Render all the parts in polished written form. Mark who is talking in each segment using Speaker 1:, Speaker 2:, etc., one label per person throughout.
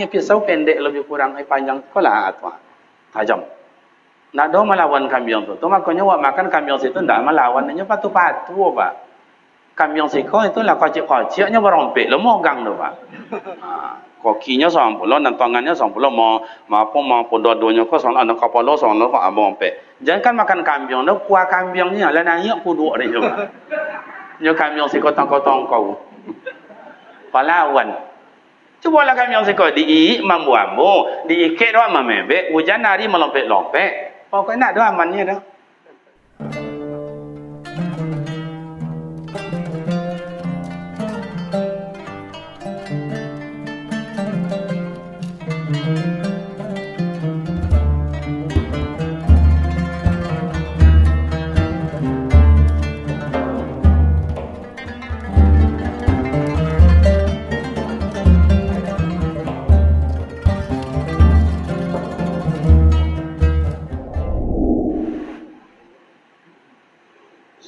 Speaker 1: punya pisau pendek lebih kurang panjang sekolah atau tajam. Nak do melawan kambing tu. Tu makanya wak makan kambing situ ndak melawan, hanya patu-patu pak. Kambing siko itu lah kocik-kociknya berompek, lemah gang tu pak. Kakinya 20 dan tangannya 20 mau dua-duanya kau soal anak kepala soal kau abang pe. Jangan kan makan kambing tu kuah kambingnya lah naik kudu dia juga. Nyo kambing si kotong-kotong kau. Pahlawan. Cuba lah kambing si kau di mambu-ambu, diikat doa memebek, hujan hari melompet-lompet. Pokoknya nak doa amannya dah.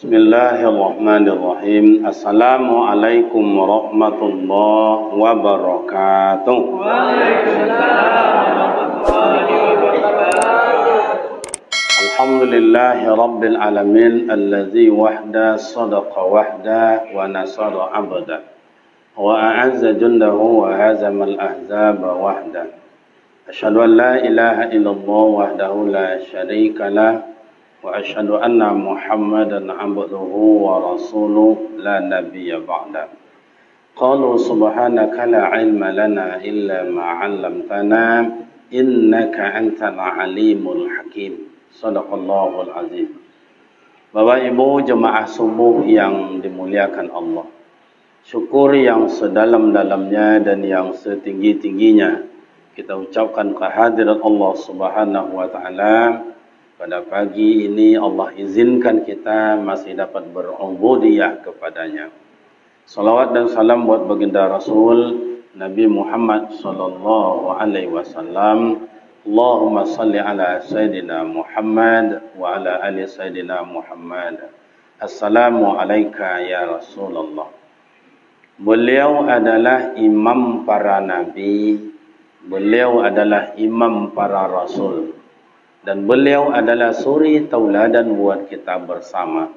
Speaker 1: Bismillahirrahmanirrahim. Assalamualaikum warahmatullahi wabarakatuh. Alhamdulillahi rabbil alamin allazi wahda sadaqa wahda wa nasara abda wa a'azza jundahu wa hazama al-ahzaba wahda. Asyhadu an la ilaha illallah wahdahu la syarika lah wa asyhadu anna Muhammadan abduhu wa rasuluh la nabiyya ba'da. Qalu subhanaka la ilma lana illa ma 'allamtana innaka antal alimul hakim. Shadaqallahul azim. Bapak Ibu jemaah subuh yang dimuliakan Allah. Syukur yang sedalam-dalamnya dan yang setinggi-tingginya kita ucapkan kehadiran Allah Subhanahu wa taala. Pada pagi ini Allah izinkan kita masih dapat berubudiyah kepadanya. Salawat dan salam buat baginda Rasul Nabi Muhammad sallallahu alaihi wasallam. Allahumma salli ala Sayyidina Muhammad wa ala ali Sayyidina Muhammad. Assalamu alayka ya Rasulullah. Beliau adalah imam para nabi, beliau adalah imam para rasul, dan beliau adalah suri tauladan buat kita bersama.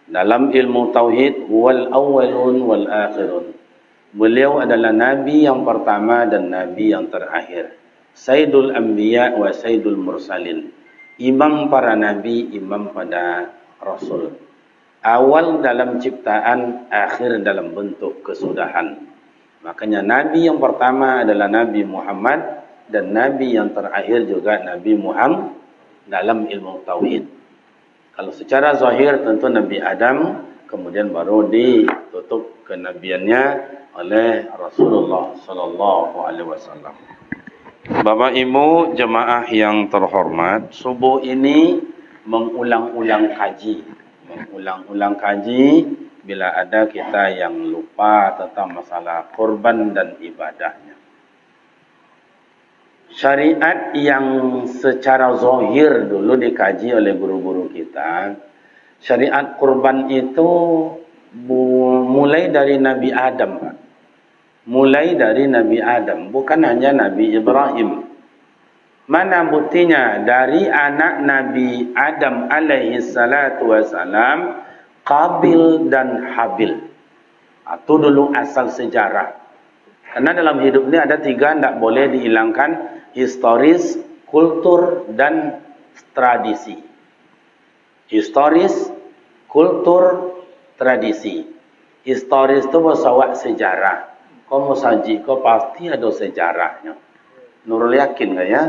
Speaker 1: Dalam ilmu tauhid, wal awwalun wal akhirun. Beliau adalah nabi yang pertama dan nabi yang terakhir. Sayyidul anbiya wa sayyidul mursalin. Imam para nabi, imam pada rasul. Awal dalam ciptaan, akhir dalam bentuk kesudahan. Makanya nabi yang pertama adalah Nabi Muhammad, dan nabi yang terakhir juga Nabi Muhammad dalam ilmu tauhid. Kalau secara zahir tentu Nabi Adam, kemudian baru ditutup kenabiannya oleh Rasulullah sallallahu alaihi wasallam. Bapak Ibu jemaah yang terhormat, subuh ini mengulang-ulang kaji. Mengulang-ulang kaji bila ada kita yang lupa tentang masalah kurban dan ibadahnya. Syariat yang secara zahir dulu dikaji oleh guru-guru kita, syariat kurban itu mulai dari Nabi Adam, Pak. Mulai dari Nabi Adam, bukan hanya Nabi Ibrahim. Mana buktinya? Dari anak Nabi Adam alaihi salatu wassalam, Qabil dan Habil. Itu dulu asal sejarah. Karena dalam hidup ini ada tiga tidak boleh dihilangkan: historis, kultur, dan tradisi. Historis, kultur, tradisi. Historis itu bersawak sejarah. Kau mau saji, kau pasti ada sejarahnya. Nurul yakin nggak ya?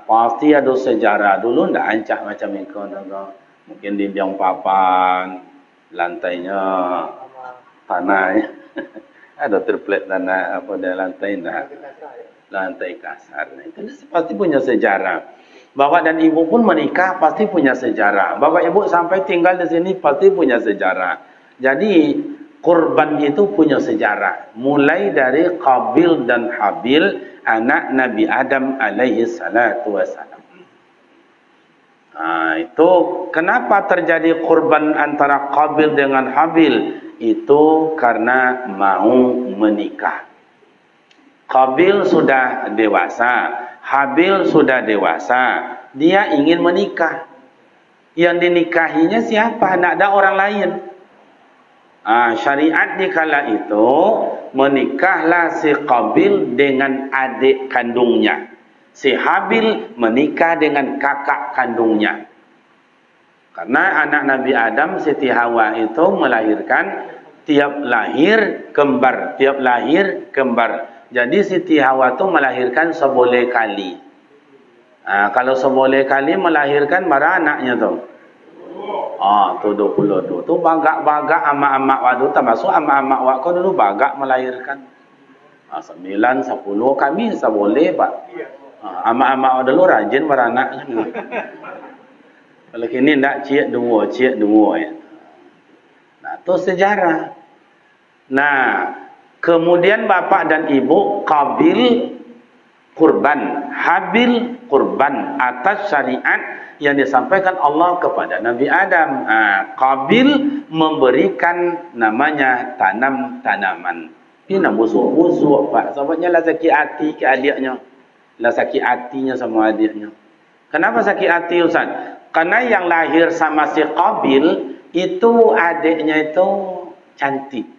Speaker 1: Pasti ada sejarah. Dulu ndak ancah macam itu. Mungkin di biang papan, lantainya tanah ya. Ada triplek tanah apa dia lantai ndak? Lantai kasar. Itu pasti punya sejarah. Bapak dan ibu pun menikah pasti punya sejarah. Bapak ibu sampai tinggal di sini pasti punya sejarah. Jadi kurban itu punya sejarah. Mulai dari Qabil dan Habil, anak Nabi Adam alaihi salatu wassalam. Itu kenapa terjadi kurban antara Qabil dengan Habil? Itu karena mau menikah. Qabil sudah dewasa, Habil sudah dewasa, dia ingin menikah. Yang dinikahinya siapa? Tidak ada orang lain. Syariat di kala itu menikahlah si Qabil dengan adik kandungnya, si Habil menikah dengan kakak kandungnya. Karena anak Nabi Adam, Siti Hawa itu melahirkan tiap lahir kembar, tiap lahir kembar. Jadi Siti Hawa itu melahirkan seboleh kali. Kalau seboleh kali melahirkan berapa anaknya tu? Tu 22. Tu bagak-bagak amak-amak waktu termasuk amak-amak waktu dulu bagak melahirkan. 9, 10 kami seboleh pak. Amak-amak dulu rajin beranak. Kalau kini tak cik dua ya. Nah, itu sejarah. Nah, kemudian bapak dan ibu Qabil kurban, Habil kurban atas syariat yang disampaikan Allah kepada Nabi Adam. Qabil memberikan namanya tanam-tanaman. Dia nak busuk-busuk pak. Sebabnya lah sakit hati ke adiknya. Lah sakit hatinya sama adiknya. Kenapa sakit hati Ustaz? Karena yang lahir sama si Qabil itu adiknya itu cantik.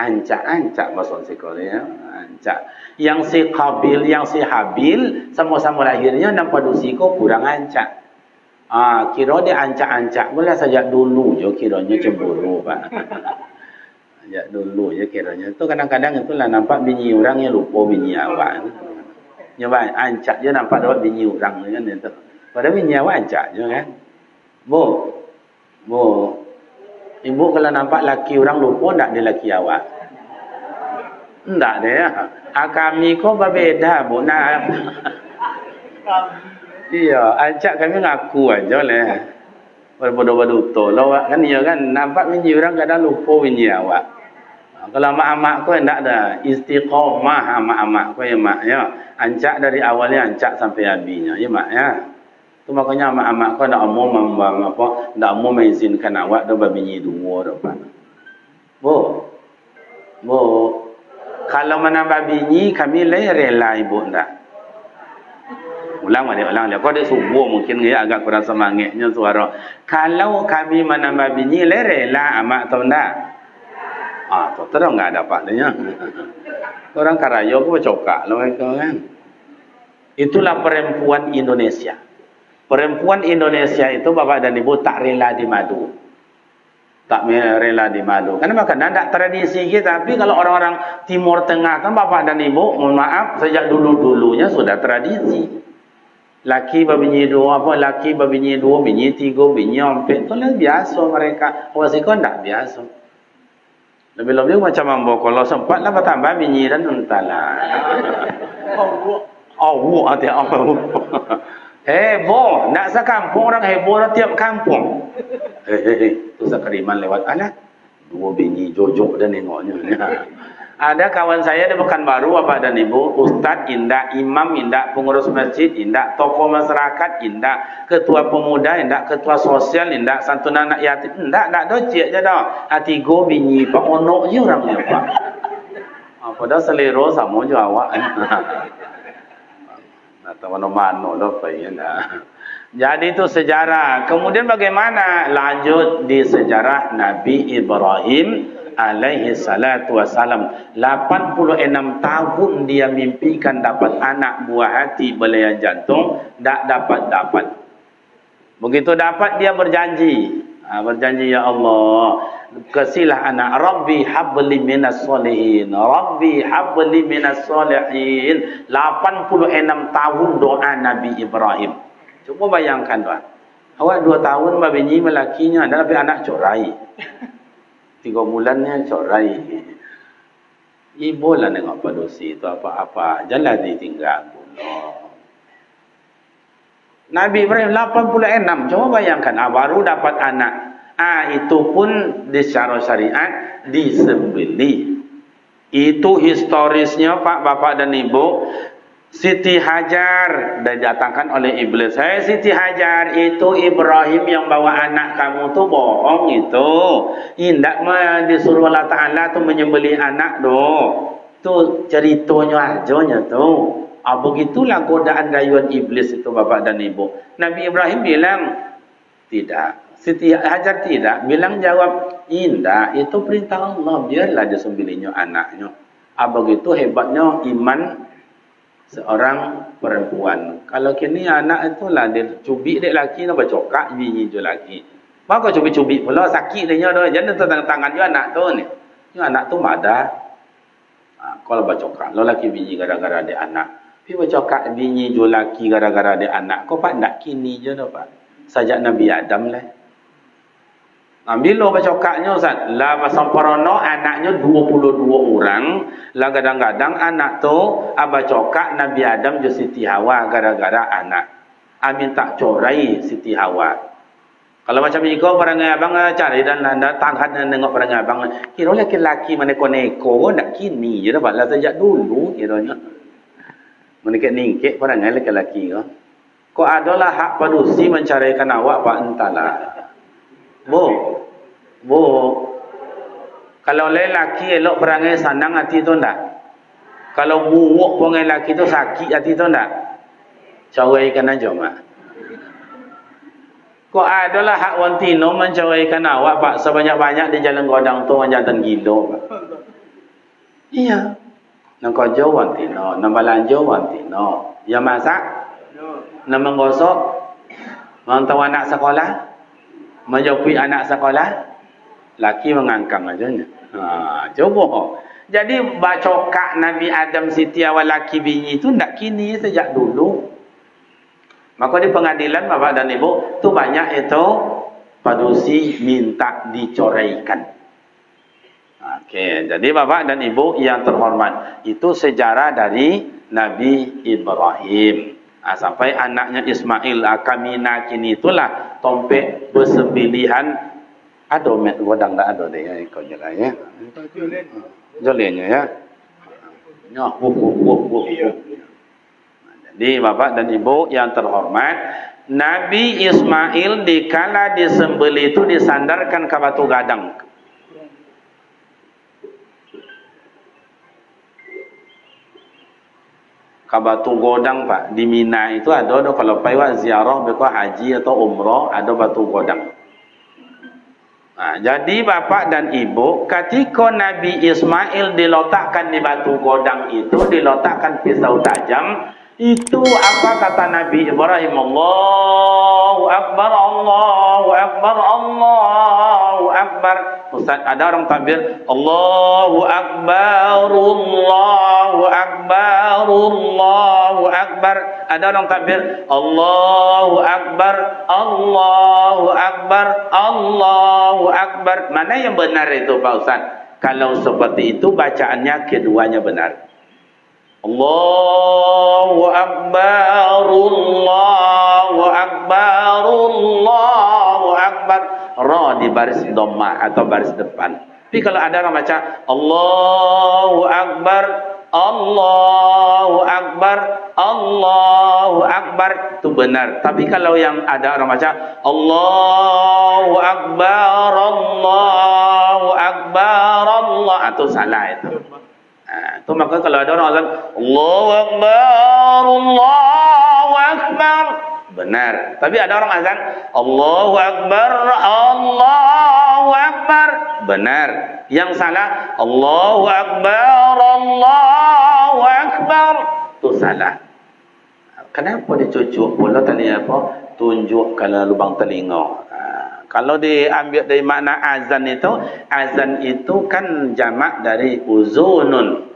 Speaker 1: Ancak-ancak bahasa Korea, ancak. Yang si Qabil, yang si Habil sama-sama lahirnya nampak dusiko kurang ancak. Kira dia ancak-ancak boleh sejak dulu je kiranya cemburu pak. Sejak dulu je kiranya. Itu kadang-kadang itulah nampak bini orang yang lupa bini awak. Nyoba ancak je nampak dapat bini orang kan itu. Padahal bini awak ancak je kan. Bu, ibu kalau nampak laki orang lupa tak dia laki awak? Tak dia. Kami kau berbeza bu. Nah. Iya, ancak kami ngaku aja lah. Berbodoh-bodoh lah kan iya kan nampak bini orang kadang lupa bini awak. Kalau mak-mak kau tak ada istiqomah mak-mak kau ya mak ya. Ancak dari awalnya ancak sampai habisnya ya mak ya. Tu makanya mak-mak kau nak nak mau mengizinkan awak dah berbini dua dah pak. Bu, kalau menambah bini kami rela ibu tak. Ulang dia. Kau ada subuh mungkin dia agak kurang semangatnya suara. Kalau kami menambah bini rela amak tahu tak? Tu terus enggak ada paknya. Orang Karayo aku cokak lah kan. Itulah perempuan Indonesia. Perempuan Indonesia itu bapak dan ibu tak rela dimadu. Tak rela dimadu. Karena makanya tak tradisi kita. Tapi kalau orang-orang Timur Tengah kan bapak dan ibu, mohon maaf, sejak dulu-dulunya sudah tradisi. Laki berbini dua, laki berbini dua, bini tiga, bini empat. Itu lah biasa mereka. Orang sikon tak biasa. Lebih-lebih macam ambo. Kalau sempat lah bertambah bini dan entahlah. Hati apa? Heboh, nak sekampung orang heboh dah tiap kampung. Tu sekeriman lewat alat. Dua bini jojok dan nengoknya. Ada kawan saya di Pekanbaru bapak dan ibu, ustaz indak, imam indak, pengurus masjid indak, tokoh masyarakat indak, ketua pemuda indak, ketua sosial indak, santunan anak yatim indak, nak docik je dah. Tiga bini pak onok je orangnya pak. Padahal selera sama je awak. Atau mana-mana dah payah. Jadi itu sejarah. Kemudian bagaimana lanjut di sejarah Nabi Ibrahim alaihi salatu wassalam. 86 tahun dia mimpikan dapat anak buah hati belayan jantung, tak dapat. Begitu dapat dia berjanji. Berjanji ya Allah, kasilah anak Rabbi habli minas solihin, Rabbi habli minas solihin. 86 tahun doa Nabi Ibrahim. Cuba bayangkan tuan, awak 2 tahun bini melakinya ada tapi anak corai. 3 bulannya corai. Ibu lah nengok padusi itu apa-apa, jalan ditinggal pula. Nabi Ibrahim 86, coba bayangkan, baru dapat anak. Itu pun di secara syariat disembelih. Itu historisnya Pak, Bapak dan Ibu. Siti Hajar didatangkan oleh iblis. Siti Hajar itu Ibrahim yang bawa anak kamu tu bohong itu. Indak disuruh Allah Ta'ala tu menyembelih anak tu. Tu ceritanya aja tu. Begitulah godaan rayuan iblis itu Bapak dan Ibu. Nabi Ibrahim bilang tidak. Siti Hajar tidak. Bilang jawab indah. Itu perintah Allah. Biarlah dia sembelihnya anaknya. Begitu hebatnya iman seorang perempuan. Kalau kini anak itulah dia cubik dek laki nak bercokak bini je laki. Maka cubik-cubik pula sakit dia dah. Jangan tangan dia anak tu ni. Dia anak tu madah. Kalau bercokak lo laki bini gara-gara dia anak. Tapi bercokak bini je laki gara-gara dia anak. Kau pak nak kini je dah pak. Sajak Nabi Adam lah. Bila bercokaknya Ustaz, lah samparono anaknya 22 orang, lah kadang-kadang anak tu bercokak Nabi Adam je Siti Hawa gara-gara anak. Amin tak corai Siti Hawa. Kalau macam ni kau perangai abang cari dan datang dan tengok perangai abang, kira laki-laki mana neko nak kini je dapat lah sejak dulu kiranya. Menikik-nikik perangai laki-laki kau. Kau adalah hak padusi mencarikan awak pak entahlah. Bu, kalau lelaki elok perangai senang hati tu tak? Kalau muak perangai lelaki tu sakit hati tu tak? Cawaikan aja mak. Kau adalah hak wantino mencawaikan awak pak sebanyak-banyak di jalan godang tu jantan gila pak. Iya. Nak kerja wantino, nak belanja wantino. Ya masak? Nak menggosok? Menghantar anak sekolah? Menjauhi anak sekolah? Laki mengangkang aja nya. Coba. Jadi bacokak Nabi Adam Siti Hawa laki bini itu ndak kini sejak dulu. Maka di pengadilan Bapak dan Ibu tu banyak itu padusi minta dicoraikan. Okey, jadi Bapak dan Ibu yang terhormat, itu sejarah dari Nabi Ibrahim. Sampai anaknya Ismail Kamina kini itulah tompek bersembilihan. Ada met godang tak ada dia kau jalan ya. Jolennya ya. Ya, Jadi Bapak dan Ibu yang terhormat, Nabi Ismail dikala disembelih itu disandarkan ke batu gadang. Ke batu godang Pak, di Mina itu ada kalau payah ziarah beko haji atau umrah ada batu godang. Jadi Bapak dan Ibu, ketika Nabi Ismail diletakkan di batu godang itu, diletakkan pisau tajam, itu apa kata Nabi Ibrahim? Allahu Akbar, Allahu Akbar, Allahu Akbar. Ustaz, ada orang takbir Allahu Akbar, Allahu Akbar, Allahu Akbar. Ada orang takbir Allahu Akbar, Allahu Akbar, Allahu Akbar. Mana yang benar itu Pak Ustaz? Kalau seperti itu bacaannya keduanya benar. Allahu Akbar, Allahu Akbar, Allahu Akbar. Ra di baris dhammah atau baris depan. Tapi kalau ada orang baca Allahu Akbar, Allahu Akbar, Allahu Akbar, itu benar. Tapi kalau yang ada orang baca Allahu Akbar, Allahu Akbar, Allah, itu salah itu. Itu maka kalau ada orang azan Allahu Akbar, Allahu Akbar, benar. Tapi ada orang azan Allahu Akbar, Allahu Akbar, benar. Yang salah Allahu Akbar, Allahu Akbar, itu salah. Kenapa dicucuk pula tadi apa? Tunjuk kalau lubang telinga. Kalau diambil dari makna azan itu kan jamak dari uzunun,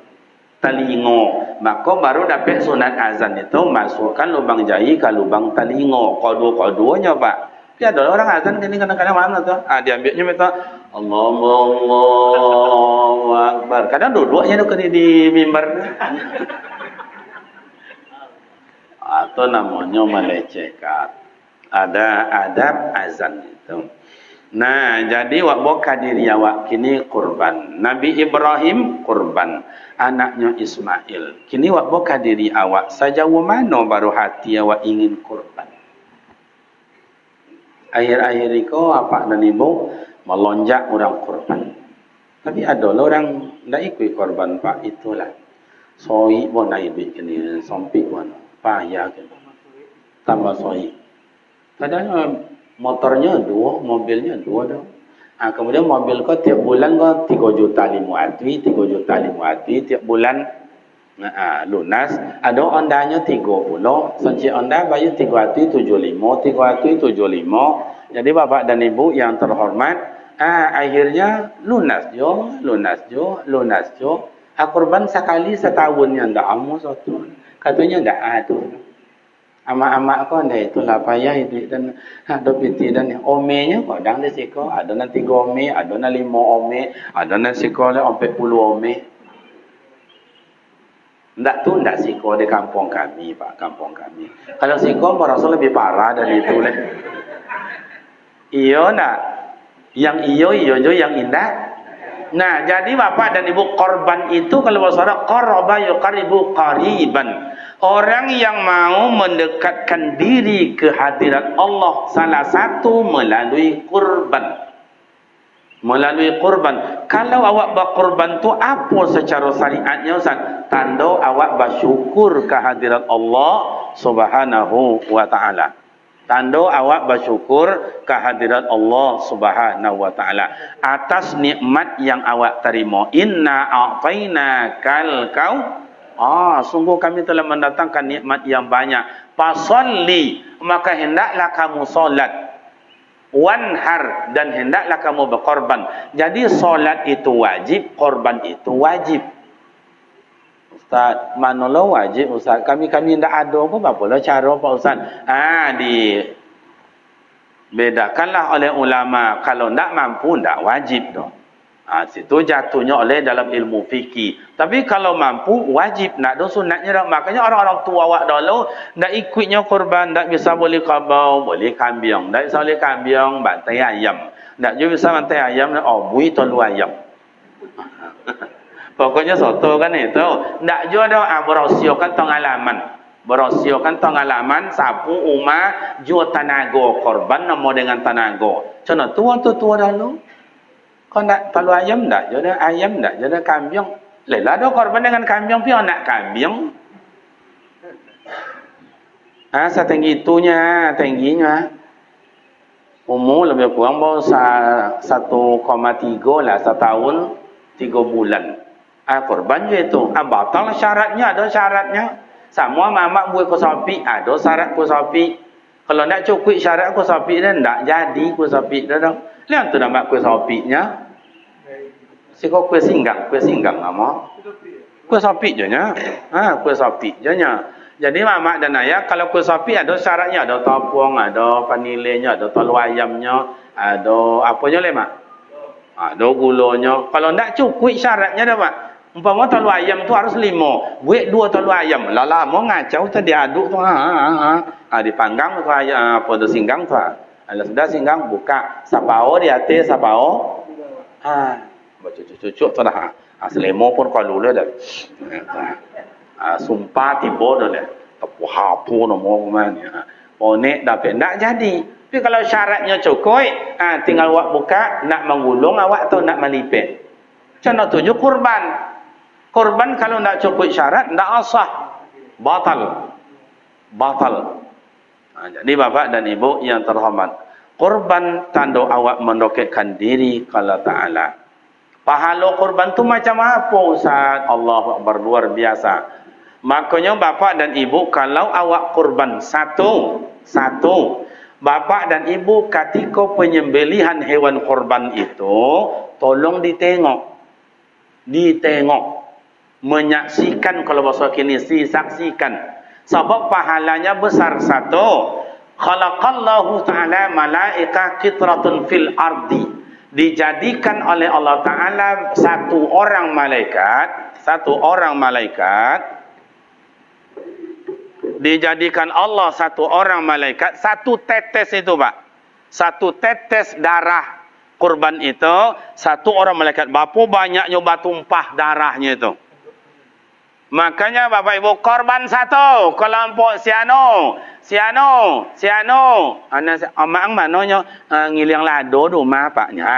Speaker 1: telinga. Maka baru dapat sunat azan itu masukkan lubang jari ke lubang telinga. Kedua-keduanya Pak. Tapi ada orang azan ini kadang-kadang mana tu? Diambilnya minta Allahu Akbar. Kadang duduknya tu kena di mimbar. Atau namanya melecehkan. Ada adab azan itu. Nah, jadi wak boka diri awak kini kurban. Nabi Ibrahim kurban, anaknya Ismail. Kini wak boka diri awak sejauh mana baru hati awak ingin kurban. Akhir-akhir itu apa dan ibu melonjak orang kurban. Tapi ada lah orang tak ikut korban pak itulah. Soi pun naik duit kini, sompik pun payah kan. Tambah soi. Kadang motornya 2, mobilnya 2 dah. Kemudian mobil kau tiap bulan kau 3 juta 500, 3 juta 500 tiap bulan. Lunas. Ada ondanya 30. Senci onda bayar 375, 375. Jadi bapak dan ibu yang terhormat, akhirnya lunas jo. Kurban sekali setahun yang tak amu satu. Katanya tak ada. Amak-amak kau dah itulah payah itu dan ada piti dan omenya kadang dia siko, ada nanti 3 ome, ada nanti 5 ome, ada nanti siko le 40 ome. Ndak siko di kampung kami, Pak, kampung kami. Kalau siko merasa lebih parah dari itu le. Iyo nak, yang iyo jo yang indah. Nah, jadi bapak dan ibu korban itu kalau bahasa qaraba yuqaribu qariban. Orang yang mau mendekatkan diri ke hadirat Allah salah satu melalui kurban. Melalui kurban. Kalau awak berkorban tu apa secara syariatnya Ustaz? Tanda awak bersyukur ke hadirat Allah Subhanahu wa taala. Tanda awak bersyukur kehadirat Allah Subhanahu wa taala atas nikmat yang awak terima. Inna a'tainakal kau. Sungguh kami telah mendatangkan nikmat yang banyak. Fasalli, maka hendaklah kamu solat. Wanhar, dan hendaklah kamu berkorban. Jadi solat itu wajib, korban itu wajib. Ustaz, manalah wajib Ustaz? Kami tidak ada pun apalah cara Pak Ustaz? Bedakanlah oleh ulama. Kalau tidak mampu, tidak wajib dah. Situ jatuhnya oleh dalam ilmu fikih. Tapi kalau mampu, wajib. Nak ada sunatnya dah. Makanya orang-orang tua awak dulu, tak ikutnya korban, tak bisa boleh kabau, boleh kambing. Tak bisa boleh kambing, bantai ayam. Tak juga bisa bantai ayam, bui tolu ayam. Pokoknya soto kan itu. Tak juga dah berosiokan pengalaman. Berosiokan pengalaman sapu umah jual tanago korban nama dengan tanago. Contoh tua dulu. Kau nak talu ayam tak? Jadi ayam tak? Jadi kambing. Lelah dah korban dengan kambing, pion nak kambing. Setinggi itunya, tingginya. Umur lebih kurang baru 1,3 lah setahun 3 bulan. Korban je itu. Batal syaratnya, ada syaratnya. Semua mamak buat kusapi, ada syarat kusapi. Kalau nak cukup syarat kusapi dan tak jadi kusapi dah. Lihat tu nama kuih sapinya. Siko kuih singgang nama. Kuih sapi je nya. Kuih sapi je nya. Jadi mamak dan ayah kalau kuih sapi ada syaratnya, ada topong, ada panilenya, ada telur ayamnya, ada apanya le mak? Ada gulanya. Kalau ndak cukup syaratnya dah mak. Umpama telur ayam tu harus 5. Buat 2 telur ayam. Lala mau ngacau tu diaduk tu. Dipanggang tu ayam apa tu singgang tu. Kalau sudah singgang buka sapao di atas sapao. Cucuk tu dah. Selemo pun kalau lu dah. Sumpah tiba dah le. Wah pun mau mana. Onek dapat nak jadi. Tapi kalau syaratnya cukup, tinggal awak buka nak menggulung awak atau nak melipet. Contoh tujuh kurban. Kurban kalau nak cukup syarat tak sah. Batal. Jadi bapak dan ibu yang terhormat, kurban tanda awak mendekatkan diri ke Allah Ta'ala. Pahala kurban tu macam apa Ustaz? Allahu Akbar, luar biasa. Makanya bapak dan ibu kalau awak kurban satu, bapak dan ibu ketika penyembelihan hewan kurban itu tolong ditengok, menyaksikan, kalau bahasa kini disaksikan. Sebab pahalanya besar. Satu, khalaqallahu ta'ala malaika qitratun fil ardi. Dijadikan oleh Allah Ta'ala satu orang malaikat, dijadikan Allah satu orang malaikat, satu tetes itu Pak, satu tetes darah kurban itu, satu orang malaikat. Berapa banyaknya batumpah darahnya itu. Makanya Bapak Ibu korban satu kelompok siano. Anak amang mananya ngiliang lado rumah paknya.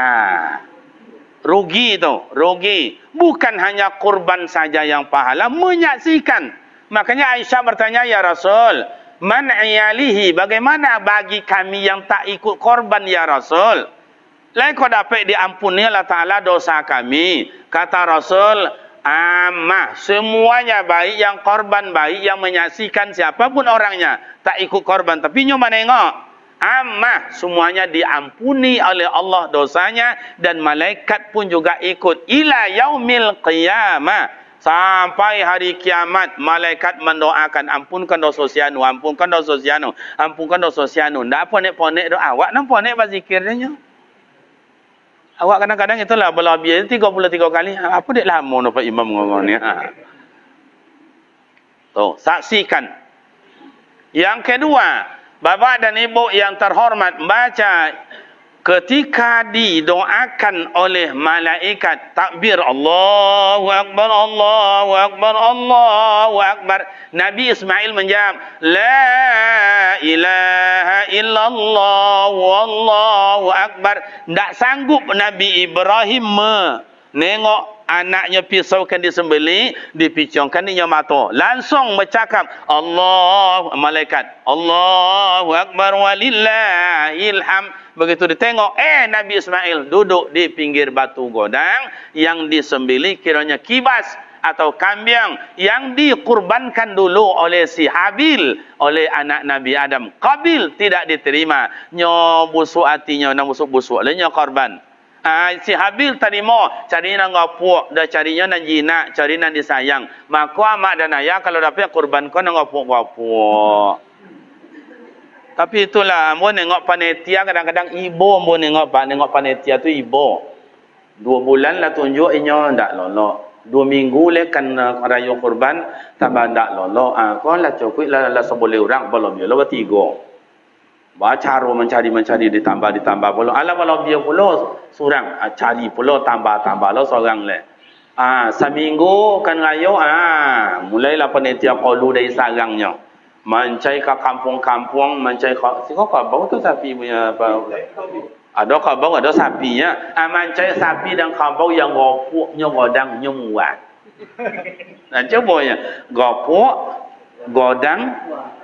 Speaker 1: Rugi tu, rugi. Bukan hanya kurban saja yang pahala, menyaksikan. Makanya Aisyah bertanya, ya Rasul, man iyalihi, bagaimana bagi kami yang tak ikut korban ya Rasul? Lain kau dapat diampuni Allah Ta'ala dosa kami. Kata Rasul, amah, semuanya baik, yang korban baik, yang menyaksikan siapapun orangnya, tak ikut korban. Tapi nyoba nengok, amah, semuanya diampuni oleh Allah dosanya, dan malaikat pun juga ikut. Ila yaumil qiyamah, sampai hari kiamat, malaikat mendoakan, ampunkan dosa sianu, ampunkan dosa sianu, ampunkan dosa sianu. Tak ponek-ponek doa. Awak nak ponek berzikirnya. Awak kadang-kadang itulah berlabih 33 kali. Apa dia lama nak imam ngomong ni? Tuh, saksikan. Yang kedua, Bapak dan Ibu yang terhormat, baca ketika didoakan oleh malaikat, takbir Allahu Akbar, Allahu Akbar, Allahu Akbar. Nabi Ismail menjawab, La ilaha illallah, Wallahu Akbar. Tak sanggup Nabi Ibrahim menengok anaknya pisaukan disembelih, dipicongkan di mata. Langsung bercakap, Allah, malaikat, Allahu Akbar walillahil hamd. Begitu ditengok, Nabi Ismail duduk di pinggir batu godang yang disembelih, kiranya kibas atau kambing yang dikurbankan dulu oleh si Habil, oleh anak Nabi Adam. Qabil tidak diterima. Nyo busuk hatinya, nak busuk-busuk lah nyo korban. Si Habil tadi mau cari nang ngapuk, dah carinya nang jinak, cari nang disayang. Maka mak dan ayah kalau dapat kurban kau nang ngapuk-ngapuk. Tapi itulah, ambo nengok panitia kadang-kadang ibu ambo nengok panitia tu ibu. 2 bulan lah tunjuk inyo ndak lolok. 2 minggu le kan raya kurban tambah ndak lolok. Kau lah cukup lah seboleh orang belum dia lo 3. Baca mencari ditambah pula. Ala walau dia pula surang cari pula tambah lo seorang le. Seminggu kan raya mulailah panitia qalu dari sarangnya. Mencai ke kampung-kampung, mencai ke kabau tu sapi punya apa? Ada kabau, ada sapinya. Mencai sapi dan kabau yang gopuknya godangnya muat. Nah, coba ya, gopuk godang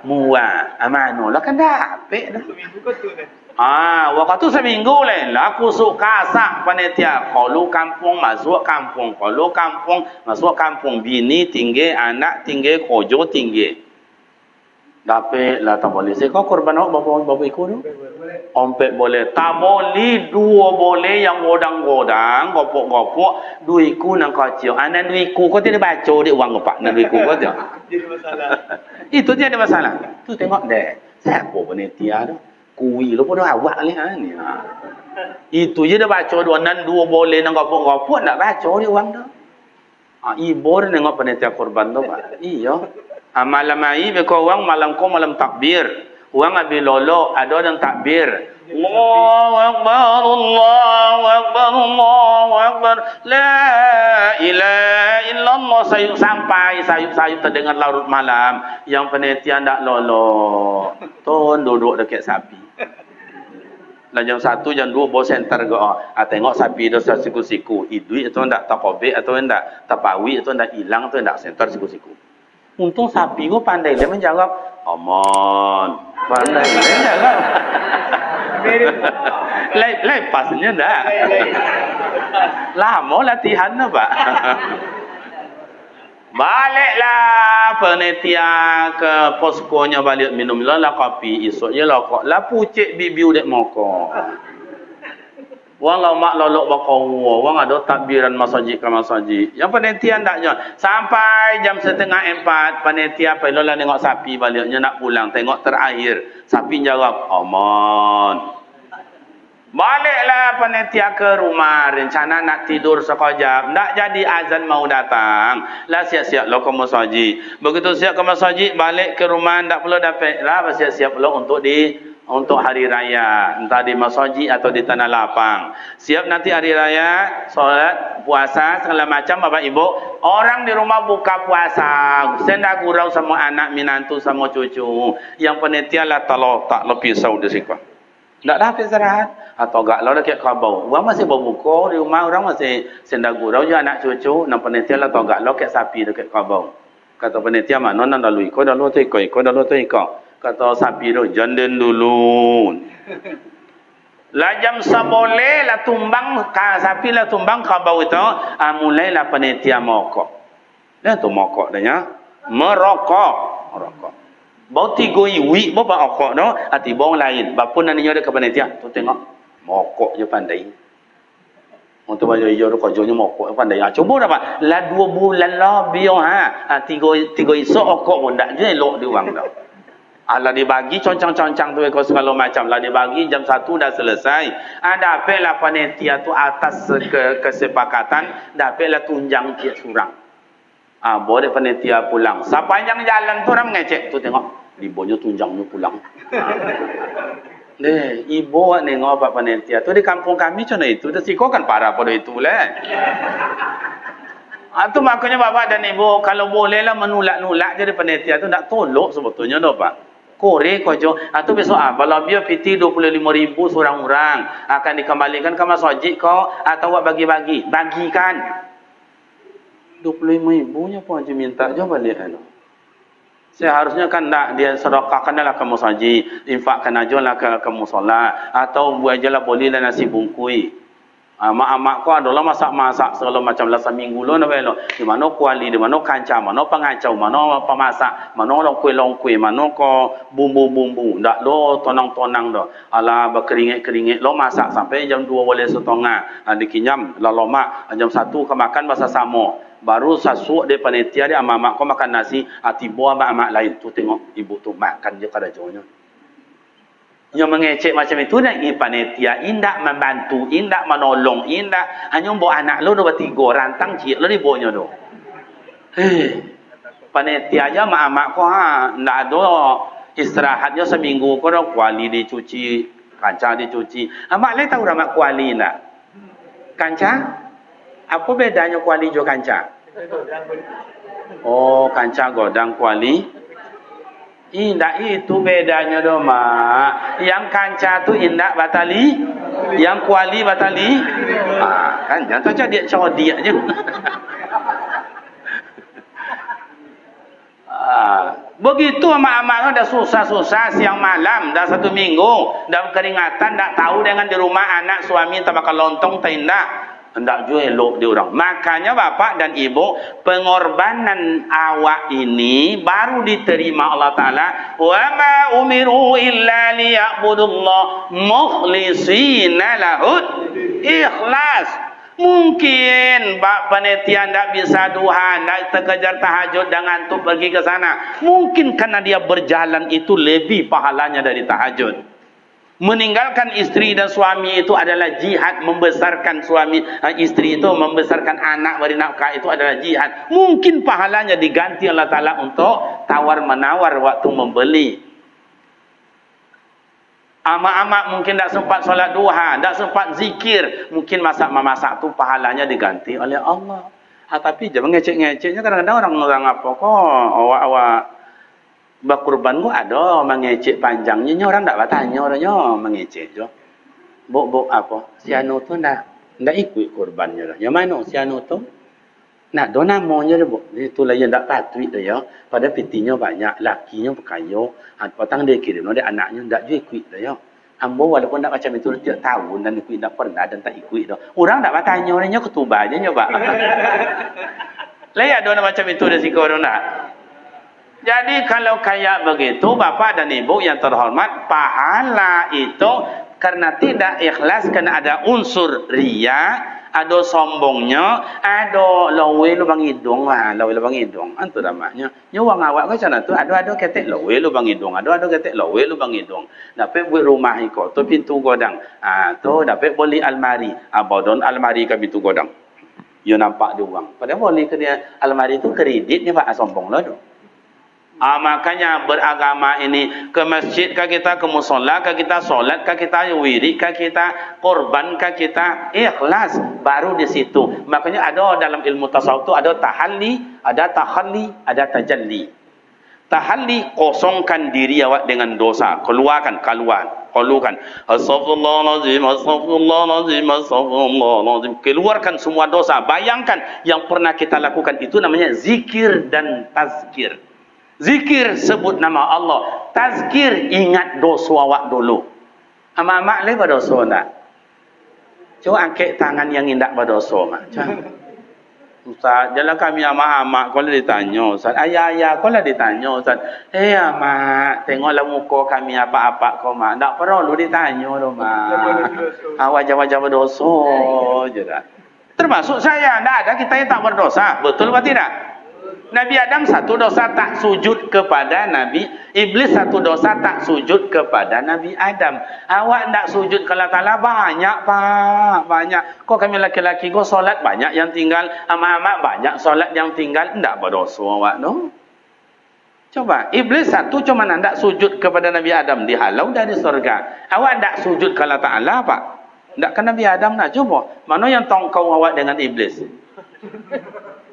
Speaker 1: muat. Mana lah kan dapat dah. Waktu seminggu lah aku suka sak panitia. Kalau kampung masuk kampung, kalau kampung masuk kampung, bini tinggi, anak tinggi, kojo tinggi. Dapat lah tak boleh. Saya kau korban awak bapa ikut tu? Ompet boleh. Tak boleh 2 boleh yang godang-godang, gopok-gopok, 2 ikut nang kacau. Anak 2 ikut kau tidak baca dia uang kau nak 2 ikut kau tu. Jadi masalah. Itu dia ada masalah. Tu tengok deh. Siapa panitia tu? Kui lu pun awak ni ni. Itu je dia baca 2 nan 2 boleh nang gopok-gopok nak baca dia uang tu. Ibu dia tengok panitia korban tu Pak. Iya. Malam ai beko orang malam ko malam takbir. Orang abi lolo ada yang takbir. Allahu akbar, Allahu akbar, Allahu akbar. La ilaha illallah. Sayup terdengar larut malam yang panitia ndak lolo. Ton duduk dekat sapi. Lah jam 1 jam 2 bos center go. Tengok sapi dah siku-siku. Duit itu ndak takobek atau ndak tapawi atau ndak hilang atau ndak center siku-siku. Untung sapi gua pandai dia menjawab, aman. Pandai dia menjawab. Lepasnya dah. Lama latihan lah Pak. Baliklah panitia ke poskonya balik minum lah kopi. Esoknya lokok lah pucik bibiu dek moko. Wang mak lolok bakau, wang ada takbiran masjid ke masjid. Yang panitia ndaknya sampai jam 3:30 panitia pelola tengok sapi baliknya nak pulang, tengok terakhir sapi jawab aman. Baliklah panitia ke rumah, rencana nak tidur sekejap, ndak jadi azan mau datang. Lah siap-siap lo ke masjid. Begitu siap ke masjid, balik ke rumah ndak perlu dapat lah siap-siap lo untuk hari raya, entah di masjid atau di tanah lapang. Siap nanti hari raya, solat, puasa, segala macam Bapak Ibu. Orang di rumah buka puasa, senda gurau sama anak, minantu sama cucu. Yang panitia lah tak lo pisau di situ. Tak dapat istirahat. atau gak lo dekat kabau. Orang masih berbuka di rumah, orang masih sendagu. Orang juga anak cucu, nak penitia lah atau gak lo dekat sapi dekat kabau. Kata penitia mana nak lalu ikut, dah lo tu ikut, dah lo tu ikut. Kata sapi tu, janden dulu. Lah jam seboleh lah tumbang, sapi lah tumbang kabau itu, mulailah penitia mokok. Dia tu mokok dah ya. Merokok. Bau tiga iwi, bau okok no, hati bau lain. Bapun nanya dia ke panitia, tu tengok, mokok je pandai. Untuk baju hijau tu kerjanya mokok pandai. Cuba dapat, lah 2 bulan lebih tiga esok okok pun tak je elok di wang dah. Lah dibagi concang-concang tu ekor segala macam. Lah dibagi jam 1 dah selesai. Dapatlah panitia tu atas kesepakatan, dapatlah tunjang tiap surang. Boleh panitia pulang. Sepanjang jalan tu orang ngecek tu tengok. Ibunya tunjangnya pulang. Ibu nengok apa panitia tu di kampung kami macam itu. Siko kan parah pada itu lah. Tu makanya bapak dan ibu kalau bolehlah menulak-nulak jadi panitia tu tak tolok sebetulnya tu pak. Korek kojo. Tu besok kalau dia piti 25,000 seorang orang akan dikembalikan ke masjid kau atau buat bagi-bagi. Bagikan. 25,000 nya pun aja minta je balik seharusnya kan tak dia sedekahkan lah ke masjid, infakkan aja lah ke musola atau buat aja lah boleh lah nasi bungkui. Mak-mak ko adalah masak-masak segala macam lah seminggu lo nak belo. Di mana kuali, di mana kancah, mana pengacau, mana pemasak, mana longkui-longkui, mana ko bumbu-bumbu. Ndak lo tonang-tonang dah. Ala berkeringat-keringat lo masak sampai jam 2:30. Dikinyam lalomak jam 1 ke makan bahasa samo. Baru sasuk dia panitia dia mak-mak ko makan nasi, tiba mak-mak lain tu tengok ibu tu makan je kada jonya. Yang mengecek macam itu dan panitia indak membantu, indak menolong, indak hanya bawa anak lo 2-3 rantang cik lo dibonya tu. Panitia aja mak-mak ko ndak ada istirahatnya seminggu ko dah kuali dicuci, kancah dicuci. Mak lain tahu mak kuali ndak? Kancah? Apa bedanya kuali jo kancah? Oh, kancah godang kuali. Indak itu bedanya doh mak. Yang kancah tu indak batali, yang kuali batali. Kan jangan saja dia codi aja. Begitu amak-amak dah susah-susah siang malam, dah 1 minggu, dah keringatan, tak tahu dengan di rumah anak suami tak bakal lontong tak indak. Hendak juga elok dia orang. Makanya bapak dan ibu, pengorbanan awak ini baru diterima Allah Ta'ala. Wa ma umiru illa liya'budullah mukhlisina lahud ikhlas. Mungkin panitia tidak bisa duha, tidak terkejar tahajud dan ngantuk pergi ke sana. Mungkin karena dia berjalan itu lebih pahalanya dari tahajud. Meninggalkan istri dan suami itu adalah jihad, membesarkan suami istri itu, membesarkan anak beri nafkah itu adalah jihad. Mungkin pahalanya diganti Allah Ta'ala untuk tawar-menawar waktu membeli. Amak-amak mungkin tak sempat solat duha, tak sempat zikir, mungkin masak-memasak tu pahalanya diganti oleh Allah. Tapi jangan ngecek-ngeceknya, kadang-kadang orang apa kok awak-awak berkurban gua ada mengecek panjangnya, orang tak bertanya orangnya mengecek je. Bok apa? Si anu tu ndak ikut kurbannya dah. Yang mana si anu tu? Nak do namanya dia bok. Itulah yang tak patut dah ya. Pada pitinya banyak, lakinya berkayo, petang dia kirim dia anaknya ndak juga ikut dah ya. Ambo walaupun tak macam itu tiap tahun dan ikut tak pernah dan tak ikut dah. Orang tak bertanya orangnya ketubah aja nyoba. Lah ada macam itu dah sik orang nak. Jadi kalau kayak begitu bapak dan ibu yang terhormat, pahala itu karena tidak ikhlas, karena ada unsur riya, ada sombongnya, ada lawe lubang hidung lawe lubang hidung antu namanya. Nyuwang awak ke sana tu ada ketek lawe lubang hidung, ada ketek lawe lubang hidung. Dapat buat rumah iko tu pintu godang. Tu dapat beli almari. Bodon almari ke pintu godang. You nampak dia uang. Padahal boleh ke dia almari tu kredit ni pak sombong lah tu. Makanya beragama ini ke masjid kah kita, ke musola kah kita, solat kah kita, wirid kah kita, korban kah kita, ikhlas baru di situ. Makanya ada dalam ilmu tasawuf tu ada tahalli, ada takhalli, ada tajalli. Tahalli, kosongkan diri awak dengan dosa, keluar. Qalukan astaghfirullahalazim, astaghfirullahalazim, astaghfirullahalazim. Keluarkan semua dosa. Bayangkan yang pernah kita lakukan itu namanya zikir dan tazkir. Zikir sebut nama Allah, tazkir ingat dosa awak dulu. Amak-amak le berdosa tak? Cuba angkat tangan yang indak berdosa mak. Ustaz, jalan kami amak-amak kalau ditanya Ustaz, ayah-ayah kalau ditanya Ustaz, amak, tengoklah muka kami apa-apa kau mak, tak perlu ditanya tu mak. Wajah-wajah berdosa je dah. Termasuk saya, tak ada kita yang tak berdosa, betul atau tidak? Nabi Adam satu dosa tak sujud kepada Nabi Iblis, satu dosa tak sujud kepada Nabi Adam. Awak tak sujud ke Allah Ta'ala banyak pak, banyak. Kok kami laki-laki kau solat banyak yang tinggal, amak-amak banyak solat yang tinggal, tak berdosa awak no. Coba Iblis satu cuma tak sujud kepada Nabi Adam, dihalau dari surga. Awak tak sujud ke Allah Ta'ala pak, tak ke Nabi Adam nak cuba. Mana yang tongkau awak dengan Iblis?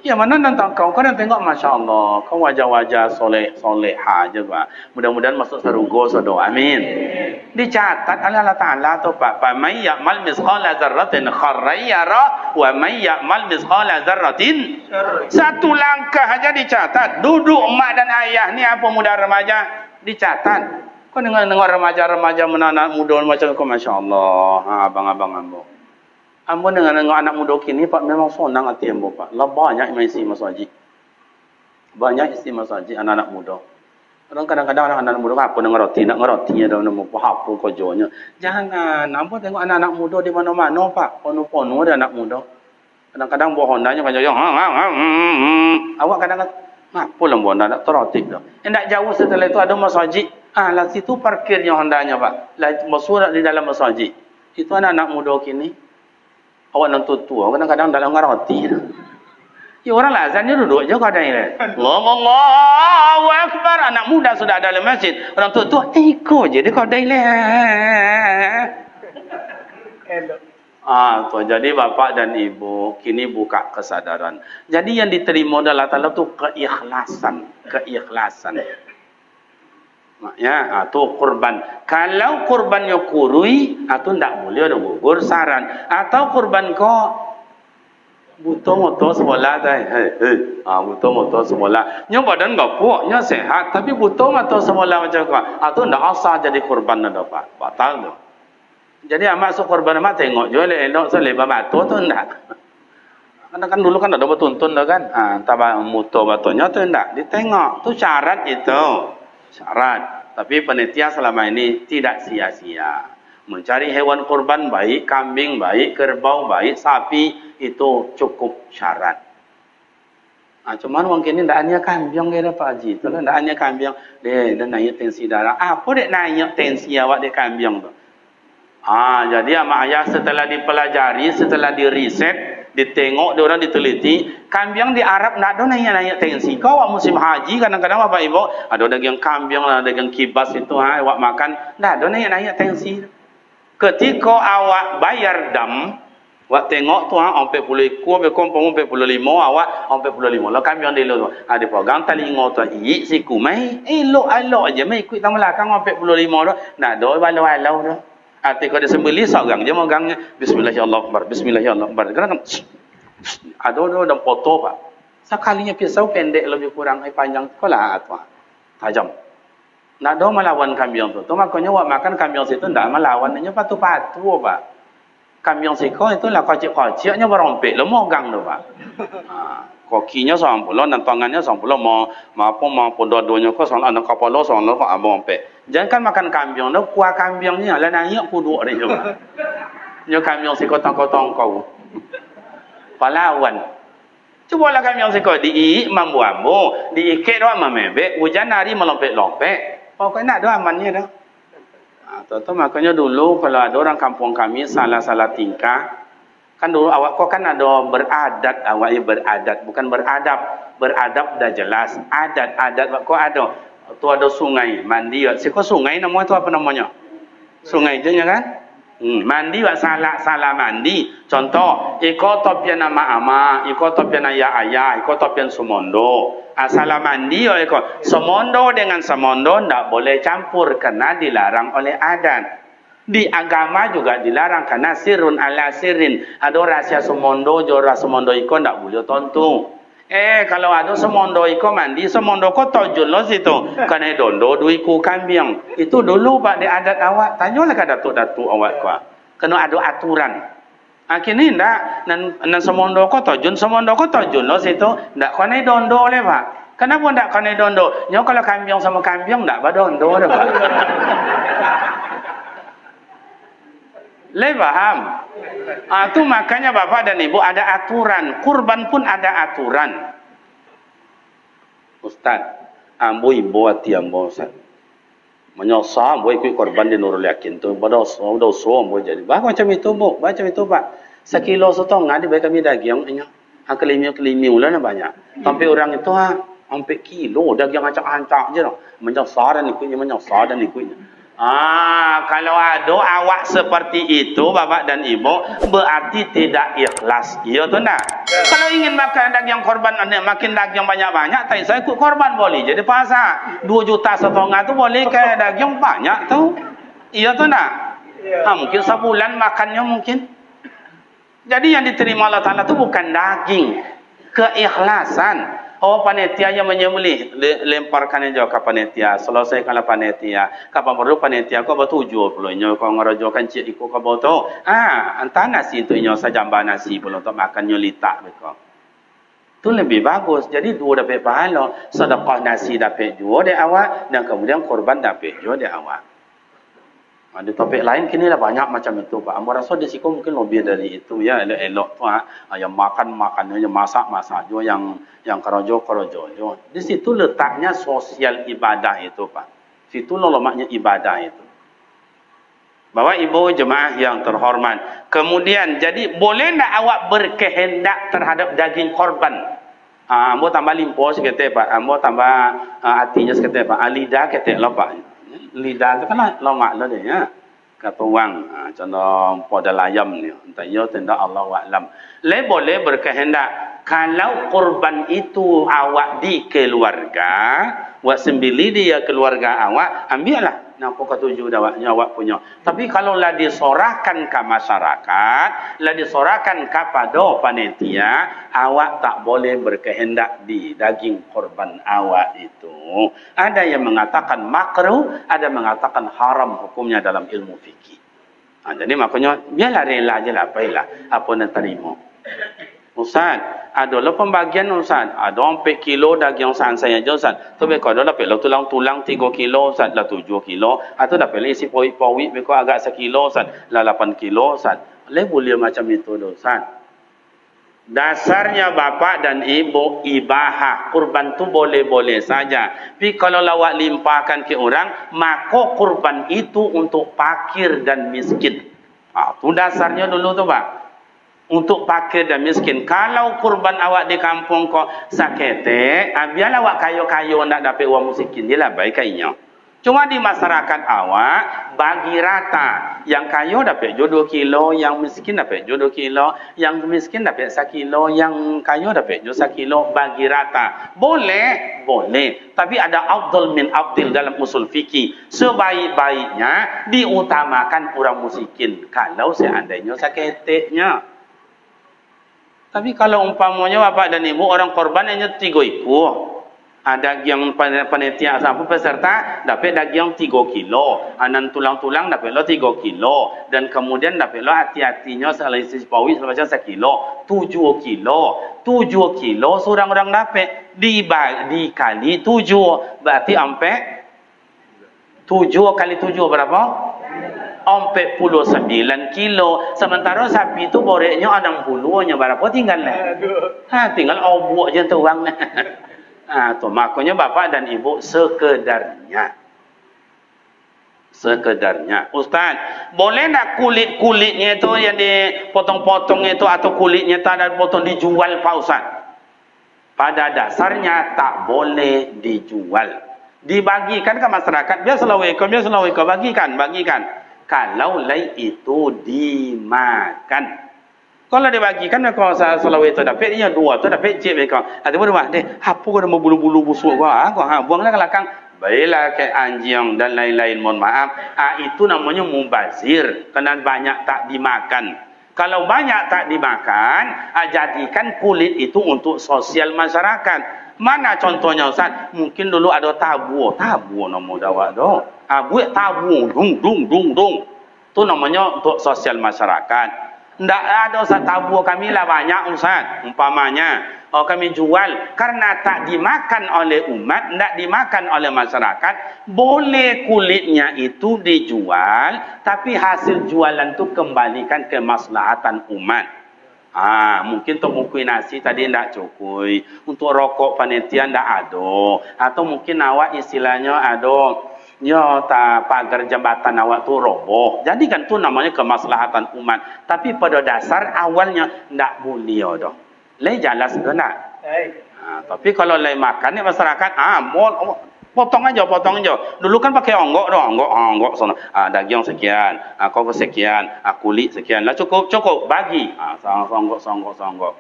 Speaker 1: Ya mana nonton kau kan tengok Masya Allah, kau wajah-wajah soleh-soleha je pak. Mudah-mudahan masuk surga sodo. Amin. Dicatat oleh Allah Taala tu pak. Fa may ya'mal mithqala dzarratin khairan yara wa may ya'mal mithqala dzarratin satu langkah aja dicatat. Duduk mak dan ayah ni apa muda remaja dicatat. Kau dengar remaja-remaja menanak muda macam kau Masya Allah, abang-abang ambo. Ambo dengan anak muda kini pak memang senang hati ambo pak. Lah banyak isi masjid. Banyak isi masjid anak-anak muda. Orang kadang-kadang anak-anak muda apa nak ngerti ada nama apa kerjanya. Jangan, ambo tengok anak-anak muda di mana-mana pak. Penuh-penuh ada anak muda. Kadang-kadang buah Hondanya kan jauh. Awak kadang-kadang apa lah buah Honda tak terotip dah. Hendak jauh setelah itu ada masjid. Lah situ parkirnya Hondanya pak. Lah masuk di dalam masjid. Itu anak-anak muda kini. Awak nonton tua, kadang-kadang dalam ngerti. Ya orang lazannya duduk je kadang ni. Allahu Akbar, anak muda sudah ada dalam masjid. Orang tua, ikut je dia kadang ni. Tu jadi bapa dan ibu kini buka kesadaran. Jadi yang diterima Allah Taala tu keikhlasan. Ya, atau kurban. Kalau kurbannya kurui, atau ndak boleh ada gugur saran. Atau kurban ko butuh motor sekolah dah. Butuh motor sekolah. Nya badan gapuk, nya sehat, tapi butuh motor sekolah macam ko. Atau ndak asal jadi kurban dah pak. Batal tu. Jadi amak masuk kurban amak tengok je elok seleba batu tu ndak. Kan dulu kan ada bertuntun dah kan. Tabah motor batunya tu ndak ditengok. Tu syarat itu. Syarat. Tapi panitia selama ini tidak sia-sia. Mencari hewan kurban baik, kambing baik, kerbau baik, sapi itu cukup syarat. Cuman mungkin ini tidak hanya kambing dia Pak Haji. Itu tidak hanya kambing. Dia naik tensi darah. Apa dia naik tensi awak dia kambing tu? Jadi amak ayah setelah dipelajari, setelah diriset, ditengok, diorang diteliti, kambing di Arab tak ada naik tensi. Kau awak musim haji kadang-kadang bapak ibu ada daging kambing lah, daging kibas itu awak makan, tak ada naik tensi. Ketika awak bayar dam, awak tengok tu 40 ekor, kompong 45, awak 45 lah kambing dia tu. Ada pegang telinga tu, siku mai elok-elok aja mai ikut tang belakang 45 tu, tak ada balau-balau tu. Kalau dia sembelih seorang je megangnya bismillahirrahmanirrahim, bismillahirrahmanirrahim. Kadang ada foto pak. Sekalinya pisau pendek lebih kurang panjang sekolah atau tajam. Nak do melawan kambing tu. Tu makanya awak makan kambing situ ndak melawannya patu-patu pak. Kambing siko itu lah kocik-kociknya berompek lemah gang tu pak. Kakinya 90 dan tangannya 90 mau dua-duanya kau soal anak kepala soal kau berompek. Jangan makan kambing tu, kuah kambingnya lah naik kuduk dia cuma. Nyo kambing siko tongkau pahlawan. Cubalah kambing siko diik mambu-ambu, diikat doa memebek, hujan hari melompek-lompek. Pokoknya nak doa amannya dah. Tu makanya dulu kalau ada orang kampung kami salah-salah tingkah, kan dulu awak kau kan ada beradat, awak beradat bukan beradab. Beradab dah jelas, adat kau ada. Tu ada sungai mandi, siko sungai nama tu apa namanya? Sungai je kan? Mandi wak salah mandi. Contoh, iko topian nama ama, iko topian ayah, iko topian semondo. Salah mandi iko semondo dengan semondo ndak boleh campur karena dilarang oleh adat. Di agama juga dilarang karena sirun ala sirin. Ada rahasia semondo, jora semondo iko ndak boleh tonton. Kalau ada semondo iko mandi, semondo ko tojul lo situ. Karena dondo duiku kambing. Itu dulu Pak di adat awak. Tanyalah ke datuk-datuk awak ko. Kena ada aturan. Kini ndak nan semondo ko tojul lo situ. Ndak kena dondo le Pak. Kenapa ndak kena dondo? Nyo kalau kambing sama kambing ndak badondo dah Pak. Le paham? Itu makanya Bapak dan Ibu ada aturan. Kurban pun ada aturan. Ustaz, ambo ibu hati ambo Ustaz. Menyosah ambo ikut korban di Nurul Yakin tu. Berdosa ambo jadi. Bapak macam itu Bu, macam itu Pak. 1 kilo setengah di kami daging. Kelimiu lah banyak. Sampai orang itu sampai kilo daging acak-acak je. Menyosah dan ikutnya, menyosah dan ikutnya. Kalau ada awak seperti itu Bapak dan Ibu, berarti tidak ikhlas. Iya tu nak? Kalau ingin makan daging korban, makin daging banyak-banyak, tapi saya ikut korban boleh jadi pasar. 2,5 juta tu boleh ke daging banyak tu. Iya tu nak? Mungkin sebulan makannya mungkin. Jadi yang diterima Allah Ta'ala tu bukan daging, keikhlasan. Panitia yang menyembelih, lemparkan aja ke panitia. Selesaikanlah panitia. Kapan perlu panitia kau bertujuh puluh. Nyo kau ngerajokan cik ikut kau betul. Entah nasi tu nyo sajamba nasi puluh untuk makan nyo litak mereka. Tu lebih bagus. Jadi dua dapat pahala. Sedekah nasi dapat juga di awak dan kemudian korban dapat juga di awak. Di topik lain kini lah banyak macam itu Pak. Ambo rasa di siku mungkin lebih dari itu ya, elok-elok tu yang makan yang masak juga yang kerojo. Di situ letaknya sosial ibadah itu Pak. Situ lemaknya ibadah itu. Bapak Ibu jemaah yang terhormat. Kemudian jadi boleh tak awak berkehendak terhadap daging korban? Ambo tambah limpo sikit Pak. Ambo tambah hatinya sikit Pak. Lidah kete lo Pak. Lidah tu kan lemak lo dia ya. Kata orang contoh pada layam ni. Entah ya tidak Allah wa'lam. Le boleh berkehendak. Kalau korban itu awak di keluarga, awak sembelih dia keluarga awak, ambillah. Nampak ketujuh awaknya awak punya. Tapi kalau lah disorahkan ke masyarakat, lah disorahkan kepada panitia, awak tak boleh berkehendak di daging korban awak itu. Ada yang mengatakan makruh, ada yang mengatakan haram hukumnya dalam ilmu fikih. Jadi makanya biarlah rela je lah, apa nak terima. Ustaz, adalah pembagian Ustaz. Ada 4 kilo daging Ustaz saya je Ustaz. Tu beko ada dapat lah tulang 3 kilo Ustaz, lah 7 kilo. Atau dapat lah isi powi-powi beko agak 1 kilo Ustaz, lah 8 kilo Ustaz. Boleh macam itu Ustaz. Dasarnya bapak dan ibu ibahah. Kurban tu boleh-boleh saja. Tapi kalau lawak limpahkan ke orang, maka kurban itu untuk fakir dan miskin. Tu dasarnya dulu tu Pak. Untuk fakir dan miskin. Kalau kurban awak di kampung kau sakete, biarlah awak kayo-kayo nak dapat uang miskin. Dia lah baik kayaknya. Cuma di masyarakat awak bagi rata. Yang kayo dapat jo 2 kilo, yang miskin dapat jo 2 kilo, yang miskin dapat 1 kilo, yang kayo dapat jo 1 kilo, bagi rata. Boleh, boleh. Tapi ada afdal min afdil dalam usul fikih. Sebaik-baiknya diutamakan orang miskin kalau seandainya saketeknya. Tapi kalau umpamanya bapak dan ibu orang korban hanya 3 ekor. Daging panitia sampai peserta dapat daging 3 kilo. Dan tulang-tulang dapat lo 3 kilo. Dan kemudian dapat lo hati-hatinya selain sisi pawi macam 1 kilo. 7 kilo. 7 kilo seorang orang dapat. Dikali 7. Berarti sampai 7 kali 7 berapa? 49 kilo. Sementara sapi itu boreknya 60 nya berapa tinggal tinggal obok je tu uang tu makanya bapak dan ibu sekedarnya. Ustaz, boleh tak kulit-kulitnya itu yang dipotong-potong itu atau kulitnya tak ada potong dijual Pak Ustaz? Pada dasarnya tak boleh dijual. Dibagikan ke masyarakat. Biar selawiko bagikan. Kalau lain itu dimakan. Kalau dibagikan kalau selalu itu dapat dia 2 tu dapat cik mereka. Ada berapa deh? Apa kau mau bulu-bulu busuk kau? Kau buanglah ke belakang. baiklah ke anjing dan lain-lain, mohon maaf. Itu namanya mubazir, karena banyak tak dimakan. Kalau banyak tak dimakan, jadikan kulit itu untuk sosial masyarakat. Mana contohnya Ustaz? Mungkin dulu ada tabu nama dawak tu. Buat tabu, dung. Tu namanya untuk sosial masyarakat. Ndak ada Ustaz tabu kami lah banyak Ustaz. Umpamanya, kami jual karena tak dimakan oleh umat, ndak dimakan oleh masyarakat, boleh kulitnya itu dijual, tapi hasil jualan tu kembalikan ke maslahatan umat. Mungkin untuk mukui nasi tadi ndak cukup, untuk rokok panitia ndak ada, atau mungkin awak istilahnya ada, ya tak pagar jambatan awak tu roboh. Jadi kan tu namanya kemaslahatan umat. Tapi pada dasar awalnya ndak boleh dah. Lai jelas ke nak? Tapi kalau lai makan ni masyarakat, potong aja. Dulu kan pakai onggok doang, onggok sana. Daging sekian, kau sekian, kulit sekian. Lah cukup bagi. Songgok.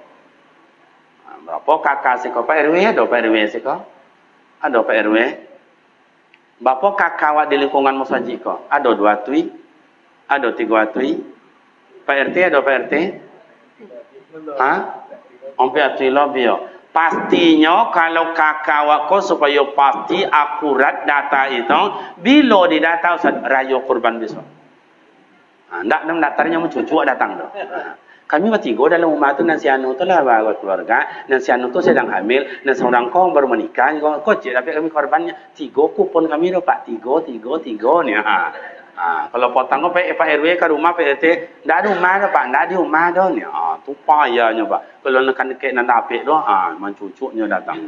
Speaker 1: Berapa kakak sih kau? Pak RW ada Pak RW sih kau? Ada Pak RW? Berapa kakak awak di lingkungan masjid kau? Ada 2 tui? Ada 3 tui? Pak RT ada Pak RT? Hampir tui lebih ya. Pastinya kalau kakak awak kau supaya pasti akurat data itu, bila didata Ustaz raya kurban besok. Ndak daftarnya mencucuk datang tu. Kami bertiga dalam rumah tu, nasi anu tu lah bawa keluarga, nasi anu tu sedang hamil, dan seorang kau baru menikah, kau cik tapi kami korbannya 3 kupon kami tu Pak, 3 ni. Kalau potong kau Pak RW ke rumah Pak RT, ndak ada rumah dah Pak, ndak di rumah dah ni. Tu payahnya Pak. Kalau nak dekat nak dapik tu, mencucuknya datang.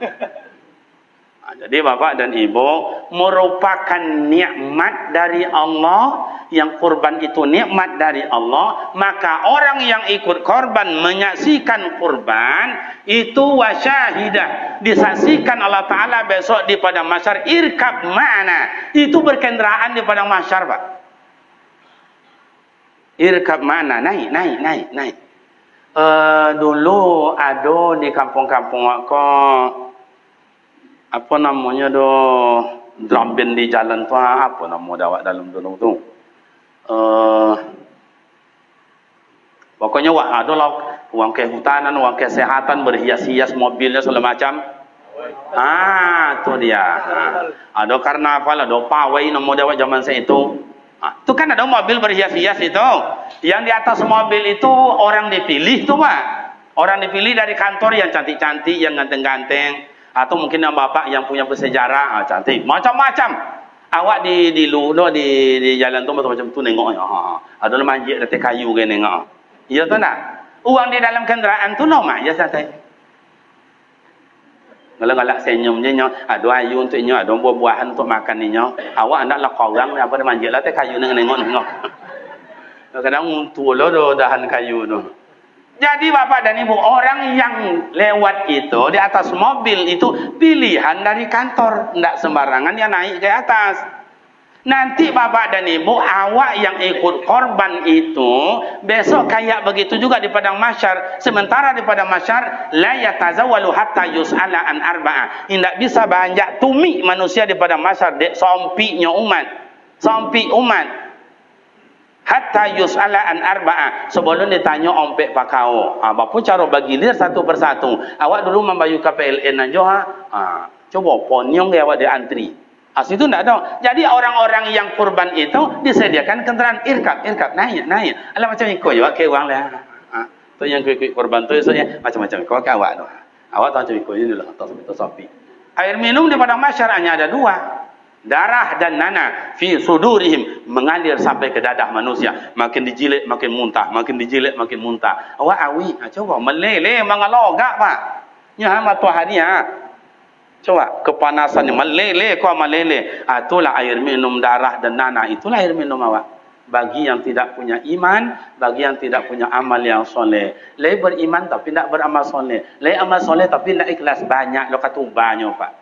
Speaker 1: Jadi Bapak dan Ibu, merupakan nikmat dari Allah, yang kurban itu nikmat dari Allah, maka orang yang ikut korban menyaksikan kurban itu wasyahidah, disaksikan Allah Ta'ala besok di padang mahsyar, irkab ma'ana, itu berkendaraan di padang mahsyar Pak. Irkab ma'ana, naik. Dulu ada di kampung-kampung aku, apa namanya do, drum band di jalan tu, apa nama dawak dalam tu. Pokoknya ada lah uang kehutanan, uang kesehatan, berhias-hias mobilnya segala macam. Tu dia. Ada karnaval, ada pawai nama dawak zaman saya itu. Tu kan ada mobil berhias-hias itu. Yang di atas mobil itu orang dipilih tu Pak. Orang dipilih dari kantor yang cantik-cantik, yang ganteng-ganteng. Atau mungkin yang bapak yang punya bersejarah, cantik, macam-macam. Awak di jalan tu macam-macam tu nengok. Ada manjik detik kayu ke nengok. Ya tu nak. Uang di dalam kenderaan tu normal je santai. Galak-galak senyumnya, ada ayu untuknya, ada buah-buahan untuk makan ni. Awak hendaklah korang apa dia manjik lah detik kayu nengok. Kadang tu lah dahan kayu tu. Jadi Bapak dan Ibu, orang yang lewat itu di atas mobil itu pilihan dari kantor, tidak sembarangan yang naik ke atas. Nanti Bapak dan Ibu, awak yang ikut korban itu besok kayak begitu juga di padang mahsyar. Sementara di padang mahsyar la yatazawwalu hatta yus'ala an arba'ah. Tidak bisa banyak tumi manusia di padang mahsyar, sompinya umat. Hatta yus'ala an arba'ah, sebelum ditanya ompek pakau. Apa cara bagilir satu persatu. Awak dulu membayu KPLN aja coba ponyong ya awak di antri. Situ tidak ada. Jadi orang-orang yang kurban itu disediakan kendaraan irkab naik. Alah macam ikut juga ke uang lah. Tu yang ikut kurban tu esoknya macam-macam kau ke awak tu. Awak tahu macam ikut ini dulu atau sapi. Air minum di padang mahsyar hanya ada 2. Darah dan nanah fi sudurihim, mengalir sampai ke dadah manusia, makin dijilik makin muntah, awak awi coba meleleh mengalogak Pak nya matahari coba kepanasannya meleleh itulah air minum darah dan nanah, itulah air minum awak bagi yang tidak punya iman, bagi yang tidak punya amal yang soleh. Lai beriman tapi tidak beramal soleh, lai amal soleh tapi tidak ikhlas, banyak lo katubahnya Pak.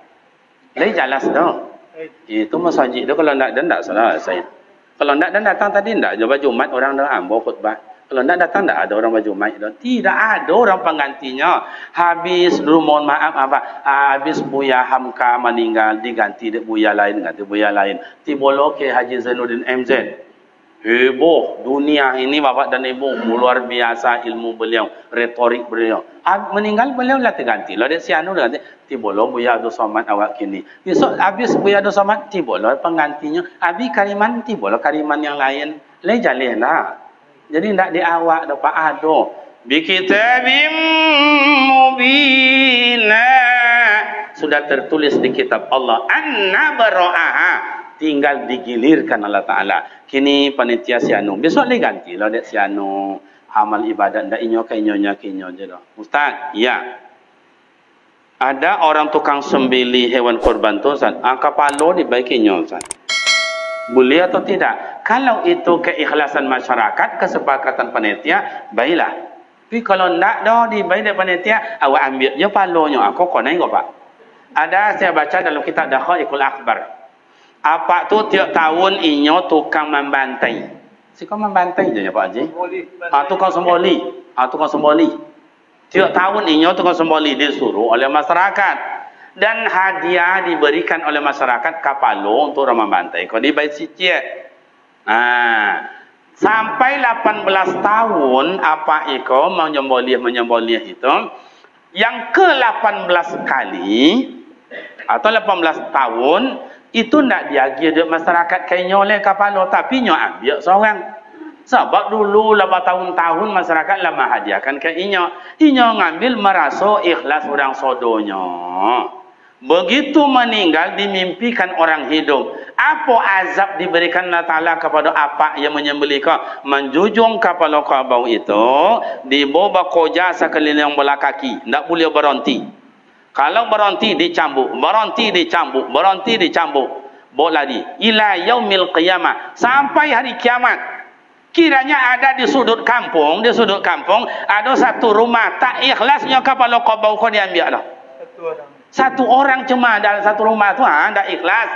Speaker 1: Lai jelas dah. Itu masjid tu kalau tidak salah saya. Kalau tidak dan datang tadi tidak. Coba Jumat orang dah ambo khutbah. Kalau tidak datang, tidak ada orang baju mic. Tidak ada orang penggantinya. Habis dulu mohon maaf habis Buya Hamka meninggal, diganti dengan Buya lain, ganti Buya lain. Tibolo ke Haji Zainuddin MZ. Heboh dunia ini bapak dan ibu, luar biasa ilmu beliau, retorik beliau. Meninggal beliau lah terganti. Lalu dia sianu ganti. Tibolo Buya Abdul Somad awak kini. Besok habis Buya Abdul Somad, tibolo penggantinya. Abi Kariman, tibolo Kariman yang lain. Lejaleh lah. Jadi tidak di awak dapat ado. Bikitabim mubina. Sudah tertulis di kitab Allah. Anna bara'aha. Tinggal digilirkan Allah Ta'ala. Kini panitia sianu. Besok lagi ganti lah dek sianu. Amal ibadat. Ndak inyo ke inyonya ke inyo je dah. Ustaz, ya. Ada orang tukang sembelih hewan korban tu Ustaz. Kepala dibaiki inyo Ustaz. Boleh atau tidak? Kalau itu keikhlasan masyarakat, kesepakatan panitia, baiklah. Tapi kalau tidak dah dibaik dari panitia, awak ambil je palonya. Aku konai kau Pak. Ada saya baca dalam kitab Dakhaikul Akhbar. Apa tu tiap tahun inyo tukang membantai. Si kau membantai je ya Pak Haji? Tukang semboli. Tukang semboli. Tiap tahun inyo tukang semboli disuruh oleh masyarakat. Dan hadiah diberikan oleh masyarakat kapalo untuk orang membantai. Kau dibayar sikit. Sampai 18 tahun apa iko menyembelih itu, yang ke-18 kali atau 18 tahun itu ndak diagi duit masyarakat kayaknya oleh kapalo, tapi nyo ambil seorang. Sebab dulu 8 tahun masyarakat lama hadiahkan ke inyo. Inyo ngambil merasa ikhlas orang sodonya. Begitu meninggal dimimpikan orang hidup. Apa azab diberikan Allah Ta'ala kepada apa yang menyembelih kau? Menjujung kepala kabau itu, dibawa koja sekeliling bola kaki. Tak boleh berhenti. Kalau berhenti dicambuk, berhenti dicambuk, berhenti dicambuk. Bawa lagi. Ila yaumil qiyamah. Sampai hari kiamat. Kiranya ada di sudut kampung, ada satu rumah tak ikhlasnya kepala kabau kau diambil dah. Satu orang cuma dalam satu rumah tu tak ikhlas.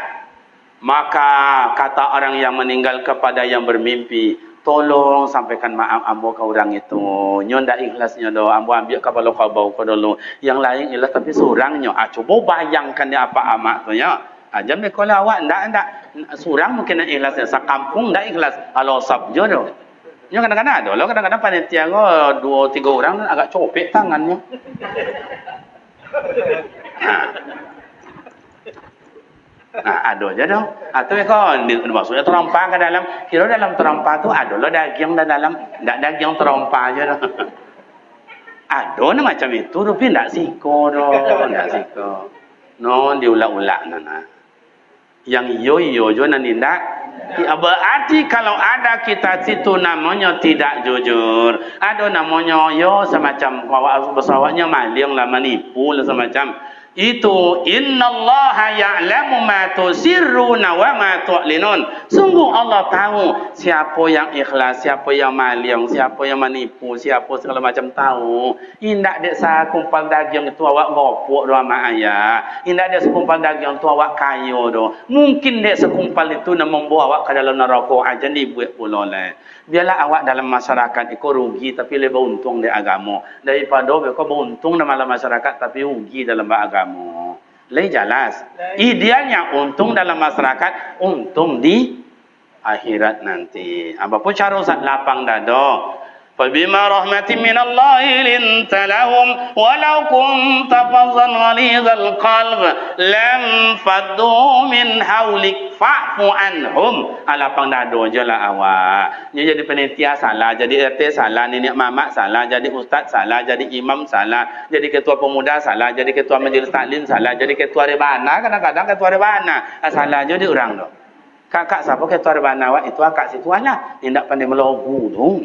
Speaker 1: Maka kata orang yang meninggal kepada yang bermimpi, tolong sampaikan maaf ambo ke orang itu. Nyo ndak ikhlasnya do, ambo ambil kepala kabau ko dulu. Yang lain ikhlas tapi surangnya. Coba bayangkan dia apa amak tu ya. Jam ni kalau awak ndak surang mungkin nak ikhlasnya, sekampung ndak ikhlas. Kalau sabjo do. Nyo kadang-kadang ada, kadang-kadang panitia ko 2-3 orang agak copek tangannya. Ada aja dong. Atau kau maksudnya terompa ke dalam. Kira dalam terompa tu ada lah daging dalam. Tak daging terompa aja dong. Ada macam itu, tapi tak siko dong. Tak siko. No diulak-ulak nana. Yang yo nanti tak. Berarti kalau ada kita situ namanya tidak jujur. Ada namanya yo semacam pesawatnya maling lah, menipu lah semacam. Itu innallaha ya'lamu ma tusirruna wa ma tu'linun. Sungguh Allah tahu siapa yang ikhlas, siapa yang maling, siapa yang menipu, siapa segala macam tahu. Indak dek sakumpal daging itu awak ngopok doa mak ayah. Indak dek sekumpal daging itu awak kayo do. Mungkin dek sekumpal itu nak membawa awak ke dalam neraka aja dibuat pula lah. Biarlah awak dalam masyarakat ikut rugi tapi lebih untung di agama daripada kau beruntung dalam masyarakat tapi rugi dalam agama. Lebih jelas. Idealnya untung dalam masyarakat, untung di akhirat nanti. Apapun cara Ustaz lapang dada. Fabima rahmatin minallahi linta lahum walau kunta fazzan ghalidhal qalb lam faddu min haulik fa'fu anhum. Lapang dada je lah awak. Dia jadi panitia salah, jadi RT salah, nenek mamak salah, jadi ustaz salah, jadi imam salah, jadi ketua pemuda salah, jadi ketua majlis taklim salah, jadi ketua rebana, kadang-kadang ketua rebana salah je dia orang tu. Kakak siapa ketua rebana awak itu akak situ lah. Dia tak pandai melogu tu.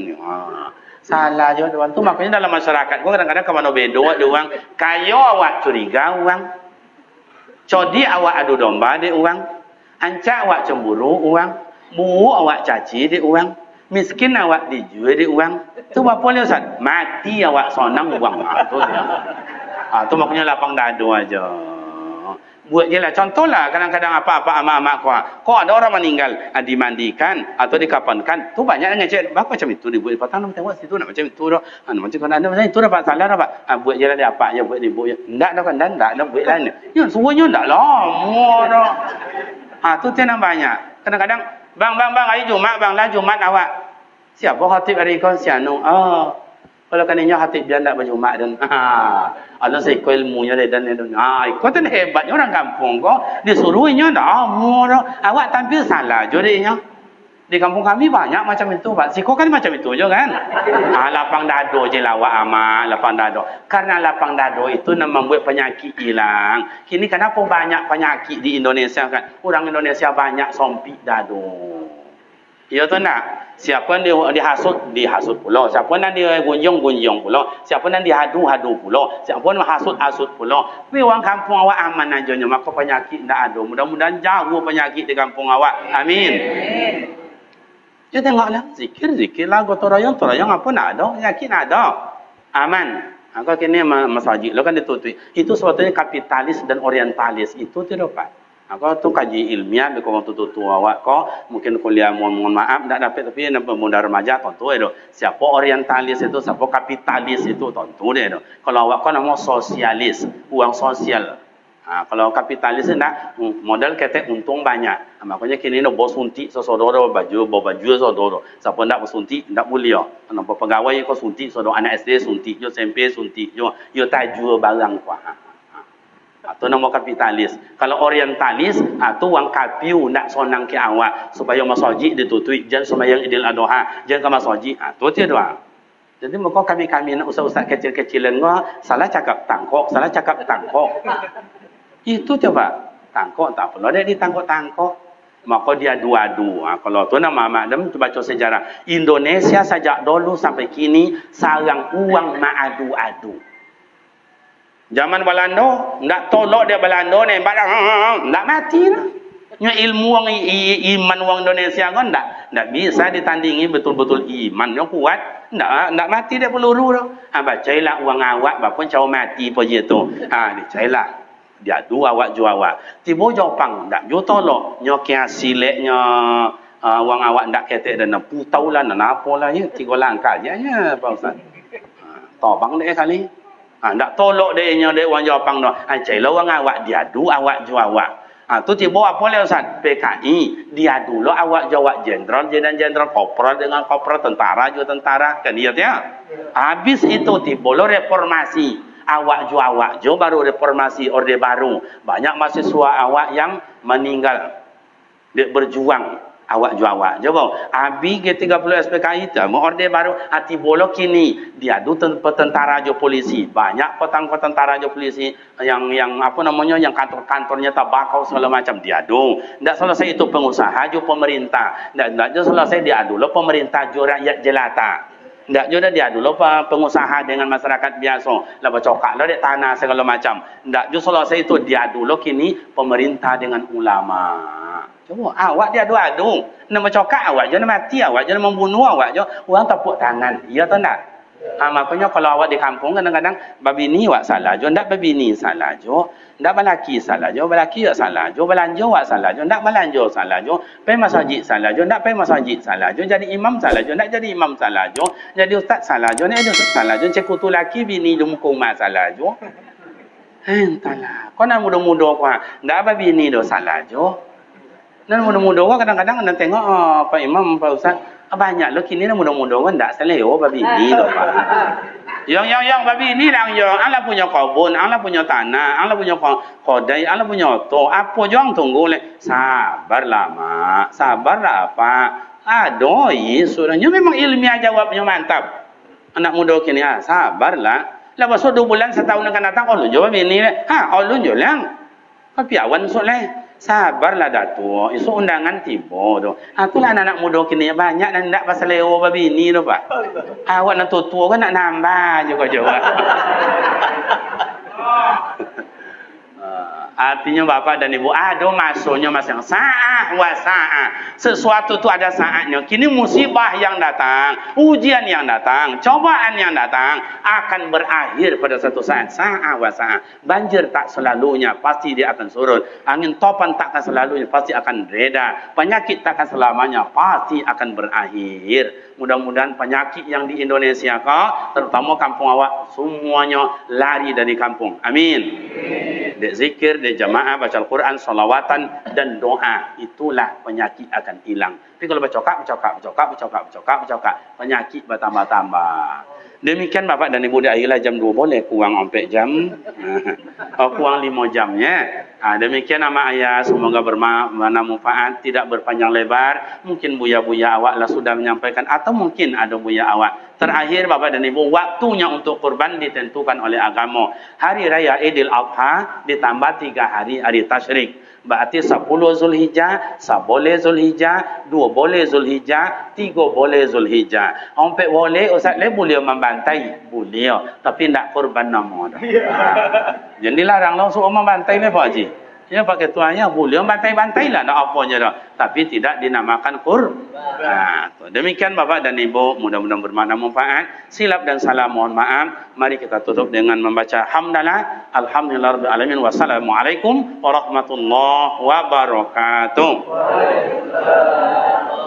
Speaker 1: Salah je tuan tu. Makanya dalam masyarakat gua kadang-kadang ke mana beda ada orang kaya awak curiga orang. Codi awak adu domba dia orang. Ancak awak cemburu orang. Buruk awak caci dia orang. Miskin awak dijual dia orang. Tu apa dia Ustaz? Mati awak sonang orang. Tu dia. Tu maknanya lapang dada aja. Buat je lah. Contohlah kadang-kadang apa-apa amak-amak kau ada orang meninggal, dimandikan atau dikapankan, tu banyak yang ngecek, apa macam itu dibuat patang nak tengok situ nak macam itu dah. Macam kan ada macam itu dapat salah dapat. Buat je lah dia apa je buat dibuat je. Enggak dah kan enggak dah buat lain. Ya semuanya enggak lah. Dah. Tu tenang banyak. Kadang-kadang bang hari Jumat bang lah Jumat awak. Siapa khatib hari kau sianu? Kalau kananya hati dia nak berjumat dan ada sekolah ilmunya dan kau tu hebatnya orang kampung kau disuruhnya dah awak tampil salah jadinya di kampung kami banyak macam itu pak siko kan macam itu je kan lapang dado je lawak amat lapang dado karena lapang dado itu membuat penyakit hilang. Kini kenapa banyak penyakit di Indonesia kan orang Indonesia banyak sompik dado. Ya tu nak. Siapa yang dihasut pula. Siapa yang digunjung pula. Siapa yang dihadu pula. Siapa yang hasut pula. Tapi orang kampung awak aman aja. Maka penyakit tak ada. Mudah-mudahan jauh penyakit di kampung awak. Amin. Ya tengoklah. Zikir lah. Torayang apa nak ada. Penyakit nak ada. Aman. Kalau kini masjid. Lo kan ditutup. Itu sebetulnya kapitalis dan orientalis. Itu tidak dapat. Kau tu kaji ilmiah, berkong tu awak kau mungkin kuliah mohon maaf tak dapat tapi nampak muda remaja tentu itu. Siapa orientalis itu, siapa kapitalis itu tentu dia itu. Kalau awak kau nama sosialis, uang sosial. Kalau kapitalis nak modal kita untung banyak. Makanya kini no bos suntik sesodoro baju sesodoro. Siapa nak bersuntik tak boleh. Nampak pegawai kau suntik sesodoro anak SD suntik, yo SMP suntik, yo tajur barang kau. Atau nama kapitalis. Kalau orientalis, tu wang kapiu nak sonang ke awak supaya masjid ditutup, jangan sembahyang Idul Adha, jangan ke masjid. Tu dia doa. Jadi muka kami nak ustaz-ustaz kecil-kecilan ngah salah cakap tangkok. Itu coba tangkok tak perlu dia ditangkok. Maka dia adu-adu. Kalau tu nama madam tu baca sejarah Indonesia sejak dulu sampai kini sarang uang adu-adu. Zaman Belanda, nak tolak dia Belanda ni, nak mati lah. Ilmu orang iman orang Indonesia kan tak bisa ditandingi betul-betul iman yang kuat. Tak mati dia peluru dah. Bacailah uang awak, bapa caw mati apa je tu. Dicailah. Dia dua awak jual awak. Tiba Jepang, tak jual tolak. Nyokia sileknya uang awak tak ketek dan putau lah, nak apa lah ya. 3 langkah je ya, Pak Ustaz. Tobang dia kali. Tak tolak dia orang Jepang tu. Cailah orang awak diadu awak jual awak. Tu tiba apa le Ustaz? PKI diadu lo awak jawab jenderal korporal dengan korporal tentara juga tentara kan dia ya. Habis itu tiba lo reformasi. Awak jual awak jo baru reformasi orde baru. Banyak mahasiswa awak yang meninggal. Dia berjuang awak jual awak. Coba habis G30 SPKI tu orde baru hati bolok kini diadu tentara jo polisi. Banyak petang-tentara jo polisi yang apa namanya yang kantor-kantornya tabakau segala macam diadu. Tak selesai itu pengusaha jo pemerintah. Tak selesai diadu lo pemerintah jo rakyat jelata. Tak juga diadu lo pengusaha dengan masyarakat biasa. Lepas cokak lo dek tanah segala macam. Tak juga selesai itu diadu lo kini pemerintah dengan ulama. Coba awak dia adu-adu. Nama cokak awak je, nama mati awak je, nama membunuh awak je. Orang tepuk tangan. Ya atau tak? Makanya kalau awak di kampung kadang-kadang babi ni awak salah je, ndak babi ni salah je. Ndak balaki salah je, balaki awak salah je, belanja awak salah je, ndak belanja salah je. Pergi masjid salah je, ndak pergi masjid salah je. Jadi imam salah je, ndak jadi imam salah je. Jadi ustaz salah je, ndak jadi ustaz salah je. Cikgu tu laki bini di muka rumah salah je. Entahlah. Kau nak muda-muda kau, ndak babi ni dah salah je. Dan muda-muda orang kadang-kadang nak tengok Pak Imam, Pak Ustaz banyak lo kini muda-muda orang tak seleo babi ni tu Pak. Yang babi ni lang yang Allah punya kebun, Allah punya tanah, Allah punya kodai, Allah punya to. Apa jang tunggu le? Sabarlah mak, sabarlah Pak. Adoi suranya memang ilmiah jawabnya mantap. Anak muda kini sabarlah. Lepas 2 bulan setahun akan datang ulun jawab ini le. Ulun je lang. Tapi awan soleh. Sabarlah Datuk. Isu undangan tiba tu. Itulah anak muda kini banyak dan tak pasal leo babi ni tu Pak. Awak nak tua kan nak nambah juga jawab.
Speaker 2: Artinya Bapak dan Ibu, ada masanya masing sa'ah wa sa'ah. Sesuatu itu ada saatnya. Kini musibah yang datang, ujian yang datang, cobaan yang datang akan berakhir pada satu saat. Sa'ah wa sa'ah. Banjir tak selalunya, pasti dia akan surut. Angin topan tak akan selalunya, pasti akan reda. Penyakit tak akan selamanya, pasti akan berakhir. Mudah-mudahan penyakit yang di Indonesia kau, terutama kampung awak, semuanya lari dari kampung. Amin. Dek zikir, dek jamaah, baca Al-Quran, salawatan dan doa, itulah penyakit akan hilang. Tapi kalau bercokak, penyakit bertambah-tambah. Demikian Bapak dan Ibu, di akhirlah jam 2 boleh kurang 4 jam. Kurang 5 jamnya. Demikian nama ayah, semoga bermanfaat, tidak berpanjang lebar. Mungkin buya-buya awak lah sudah menyampaikan, atau mungkin ada buya awak. Terakhir Bapak dan Ibu, waktunya untuk kurban ditentukan oleh agama. Hari Raya Idul Adha ditambah 3 hari tasyrik. Berarti 10 Zulhijjah, 11 Zulhijjah, 12 Zulhijjah, 3 boleh Zulhijjah. Sampai boleh, Ustaz boleh membantai, boleh, tapi tak kurban nama dah. Jadi larang lah suruh membantai ni Pak Haji. Ya pakai tuanya boleh bantai-bantai lah, tak apa je dah. Tapi tidak dinamakan kurban. Demikian Bapak dan Ibu, mudah-mudahan bermakna manfaat. Silap dan salah mohon maaf. Mari kita tutup dengan membaca hamdalah. Alhamdulillahirabbil alamin. Wassalamualaikum warahmatullahi wabarakatuh. Waalaikumsalam.